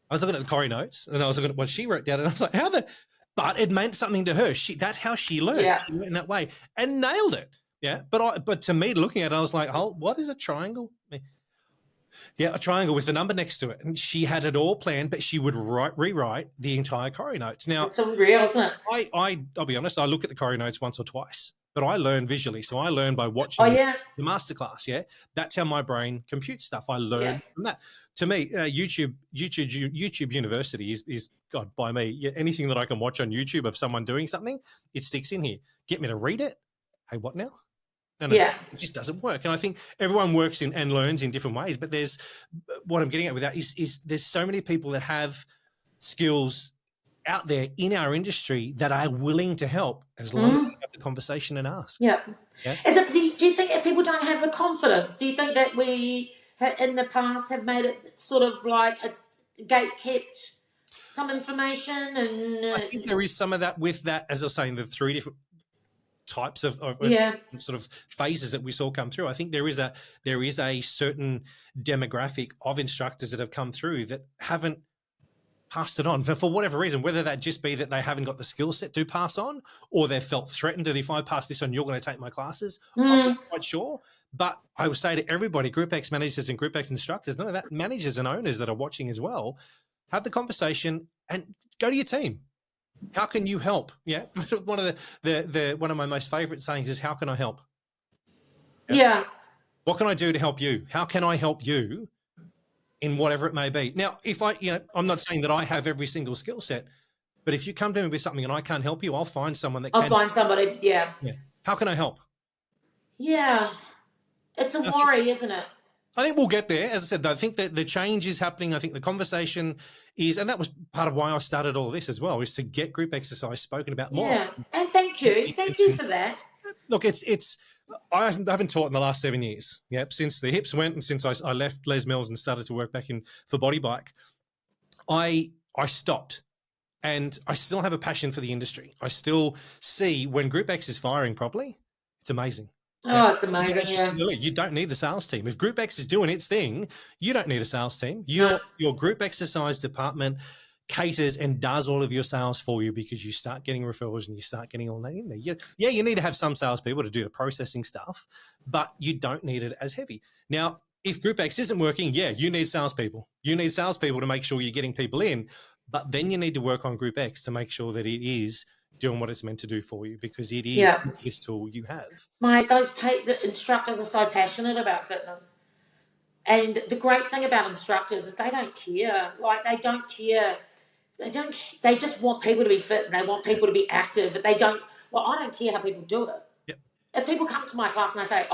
[SPEAKER 1] I was looking at the Corrie notes and I was looking at what she wrote down and I was like, how the... But it meant something to her. That's how she learned.
[SPEAKER 2] Yeah.
[SPEAKER 1] She went in that way and nailed it. Yeah. But to me, looking at it, I was like, oh, what is a triangle? Yeah, a triangle with the number next to it. And she had it all planned, but she would rewrite the entire Corrie notes. Now,
[SPEAKER 2] it's unreal, isn't it?
[SPEAKER 1] I'll be honest, I look at the Corrie notes once or twice, but I learn visually. So I learn by watching the masterclass. Yeah. That's how my brain computes stuff. I learn from that. To me, YouTube University is God, by me. Anything that I can watch on YouTube of someone doing something, it sticks in here. Get me to read it. Hey, what now? No, it just doesn't work. And I think everyone works in and learns in different ways. But there's what I'm getting at with that is there's so many people that have skills out there in our industry that are willing to help as long as we have the conversation and ask.
[SPEAKER 2] Yeah. Do you think that people don't have the confidence? Do you think that we in the past have made it sort of like it's gate kept some information? And
[SPEAKER 1] I think there is some of that with that, as I was saying, the three different types of sort of phases that we saw come through. I think there is a certain demographic of instructors that have come through that haven't passed it on for whatever reason, whether that just be that they haven't got the skill set to pass on, or they've felt threatened that if I pass this on, you're going to take my classes. I'm not quite sure. But I would say to everybody, GROUPEX managers and GROUPEX instructors, none of that, managers and owners that are watching as well, have the conversation and go to your team. How can you help? Yeah. One of one of my most favorite sayings is, how can I help?
[SPEAKER 2] Yeah.
[SPEAKER 1] What can I do to help you? How can I help you in whatever it may be? Now, if I'm not saying that I have every single skill set, but if you come to me with something and I can't help you, I'll find someone that can.
[SPEAKER 2] I'll find somebody. Yeah.
[SPEAKER 1] How can I help?
[SPEAKER 2] Yeah. It's a worry, isn't it?
[SPEAKER 1] I think we'll get there. As I said, though, I think that the change is happening. I think the conversation is, and that was part of why I started all this as well, is to get group exercise spoken about more.
[SPEAKER 2] Yeah, and thank you for that.
[SPEAKER 1] Look, I haven't taught in the last 7 years. Yep, since the hips went and since I left Les Mills and started to work back for Body Bike, I stopped, and I still have a passion for the industry. I still see when GROUPEX is firing properly, it's amazing.
[SPEAKER 2] Oh, it's amazing, yeah.
[SPEAKER 1] You don't need the sales team. If GROUPEX is doing its thing, you don't need a sales team. Your group exercise department caters and does all of your sales for you, because you start getting referrals and you start getting all that in there. You need to have some salespeople to do the processing stuff, but you don't need it as heavy. Now, if GROUPEX isn't working, you need salespeople. You need salespeople to make sure you're getting people in, but then you need to work on GROUPEX to make sure that it is doing what it's meant to do for you, because it is the biggest tool you have.
[SPEAKER 2] Mate, the instructors are so passionate about fitness. And the great thing about instructors is they don't care. Like, they don't care. They just want people to be fit and they want people to be active. But I don't care how people do it.
[SPEAKER 1] Yep.
[SPEAKER 2] If people come to my class and they say,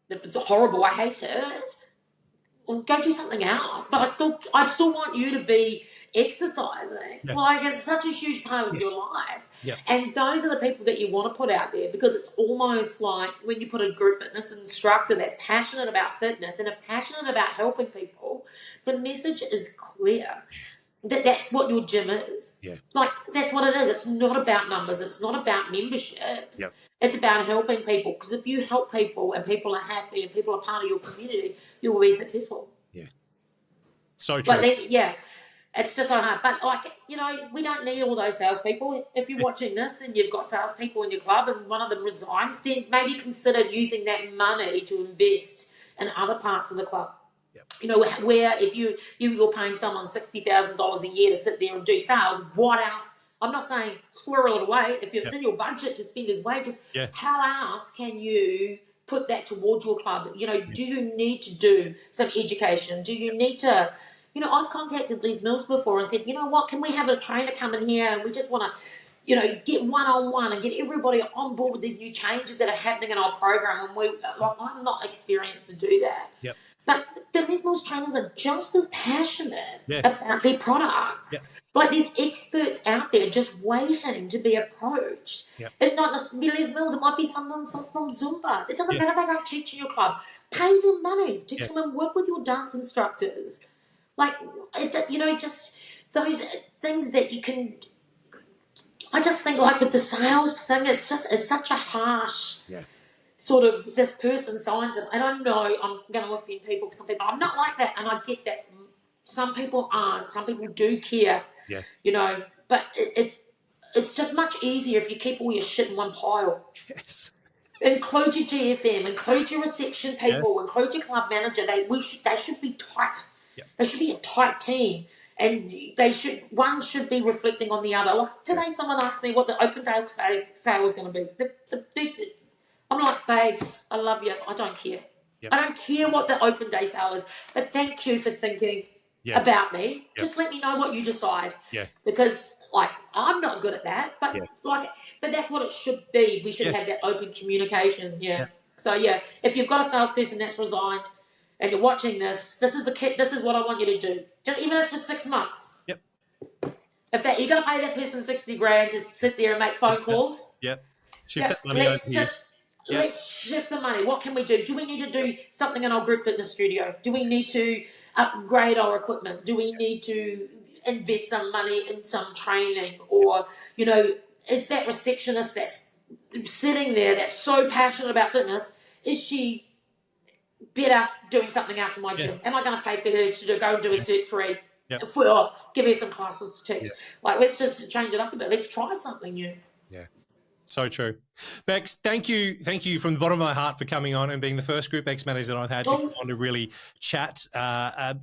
[SPEAKER 2] it's horrible, I hate it, well, go do something else. But I still want you to be exercising. Yeah. Like, it's such a huge part of your life.
[SPEAKER 1] Yep.
[SPEAKER 2] And those are the people that you want to put out there, because it's almost like when you put a group fitness instructor that's passionate about fitness and are passionate about helping people, the message is clear. That's what your gym is.
[SPEAKER 1] Yeah.
[SPEAKER 2] Like, that's what it is. It's not about numbers. It's not about memberships.
[SPEAKER 1] Yep.
[SPEAKER 2] It's about helping people. Because if you help people and people are happy and people are part of your community, you will be successful.
[SPEAKER 1] Yeah. So true.
[SPEAKER 2] But then, it's just so hard. But, we don't need all those salespeople. If you're watching this and you've got salespeople in your club and one of them resigns, then maybe consider using that money to invest in other parts of the club.
[SPEAKER 1] Yep.
[SPEAKER 2] Where if you're paying someone $60,000 a year to sit there and do sales, what else? I'm not saying squirrel it away. If it's in your budget to spend as wages, how else can you put that towards your club? Do you need to do some education? Do you need to, I've contacted Les Mills before and said, what, can we have a trainer come in here and we just want to, get one-on-one and get everybody on board with these new changes that are happening in our program. And I'm not experienced to do that.
[SPEAKER 1] Yep.
[SPEAKER 2] But the Les Mills trainers are just as passionate
[SPEAKER 1] Yeah.
[SPEAKER 2] about their products.
[SPEAKER 1] Yep.
[SPEAKER 2] Like there's experts out there just waiting to be approached.
[SPEAKER 1] Yep.
[SPEAKER 2] It not just be Les Mills, it might be someone from Zumba. It doesn't
[SPEAKER 1] Yeah.
[SPEAKER 2] matter if they don't teach in your club. Pay them money to
[SPEAKER 1] Yeah.
[SPEAKER 2] come and work with your dance instructors. Like, just those things that you can... I just think, like, with the sales thing, it's such a harsh sort of, this person signs it. And I know I'm going to offend people, because some people, I'm not like that, and I get that. Some people aren't. Some people do care, but it's just much easier if you keep all your shit in one pile.
[SPEAKER 1] Yes. Include
[SPEAKER 2] your GFM, include your reception people, include your club manager. They should be tight. Yep. They should be a tight team. And one should be reflecting on the other. Like today, someone asked me what the open day sale was going to be. I'm like, babes, I love you. I don't care. Yep. I don't care what the open day sale is. But thank you for thinking about me. Yep. Just let me know what you decide. Yeah. Because I'm not good at that. But but that's what it should be. We should have that open communication. Yeah. Yep. So if you've got a salesperson that's resigned, and you're watching this, this is what I want you to do. Just even if it's for 6 months. Yep. If you're going to pay that person $60,000, just sit there and make phone calls.
[SPEAKER 1] Yep. Shift that money over here.
[SPEAKER 2] Let's shift the money. What can we do? Do we need to do something in our group fitness studio? Do we need to upgrade our equipment? Do we need to invest some money in some training? Or, is that receptionist that's sitting there that's so passionate about fitness, is she better doing something else in my gym? Am I going to pay for her to go and do a Cert 3? Or give her some classes to teach? Let's just change it up a bit. Let's try something new. Yeah.
[SPEAKER 1] So true. Bex, thank you from the bottom of my heart for coming on and being the first GROUPEX manager that I've had to really chat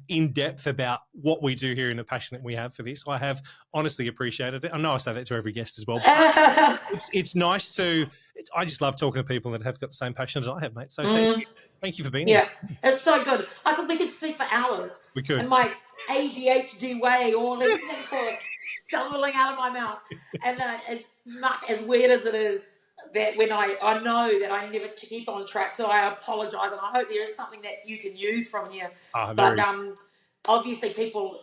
[SPEAKER 1] in depth about what we do here and the passion that we have for this. I have honestly appreciated it. I know I say that to every guest as well. But it's nice I just love talking to people that have got the same passion as I have, mate. So thank you. Thank you for being here.
[SPEAKER 2] Yeah, it's so good. We could speak for hours.
[SPEAKER 1] We could.
[SPEAKER 2] In my ADHD way, all these things stumbling out of my mouth. And as weird as it is, that when I know that I never keep on track, so I apologise, and I hope there is something that you can use from here. But obviously people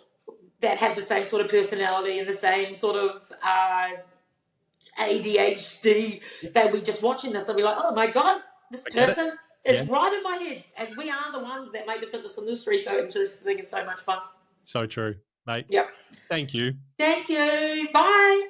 [SPEAKER 2] that have the same sort of personality and the same sort of ADHD, they'll be just watching this and be like, oh my God, this person is right in my head. And we are the ones that make the fitness industry so interesting and so much fun.
[SPEAKER 1] So true, mate.
[SPEAKER 2] Yep.
[SPEAKER 1] Thank you.
[SPEAKER 2] Thank you. Bye.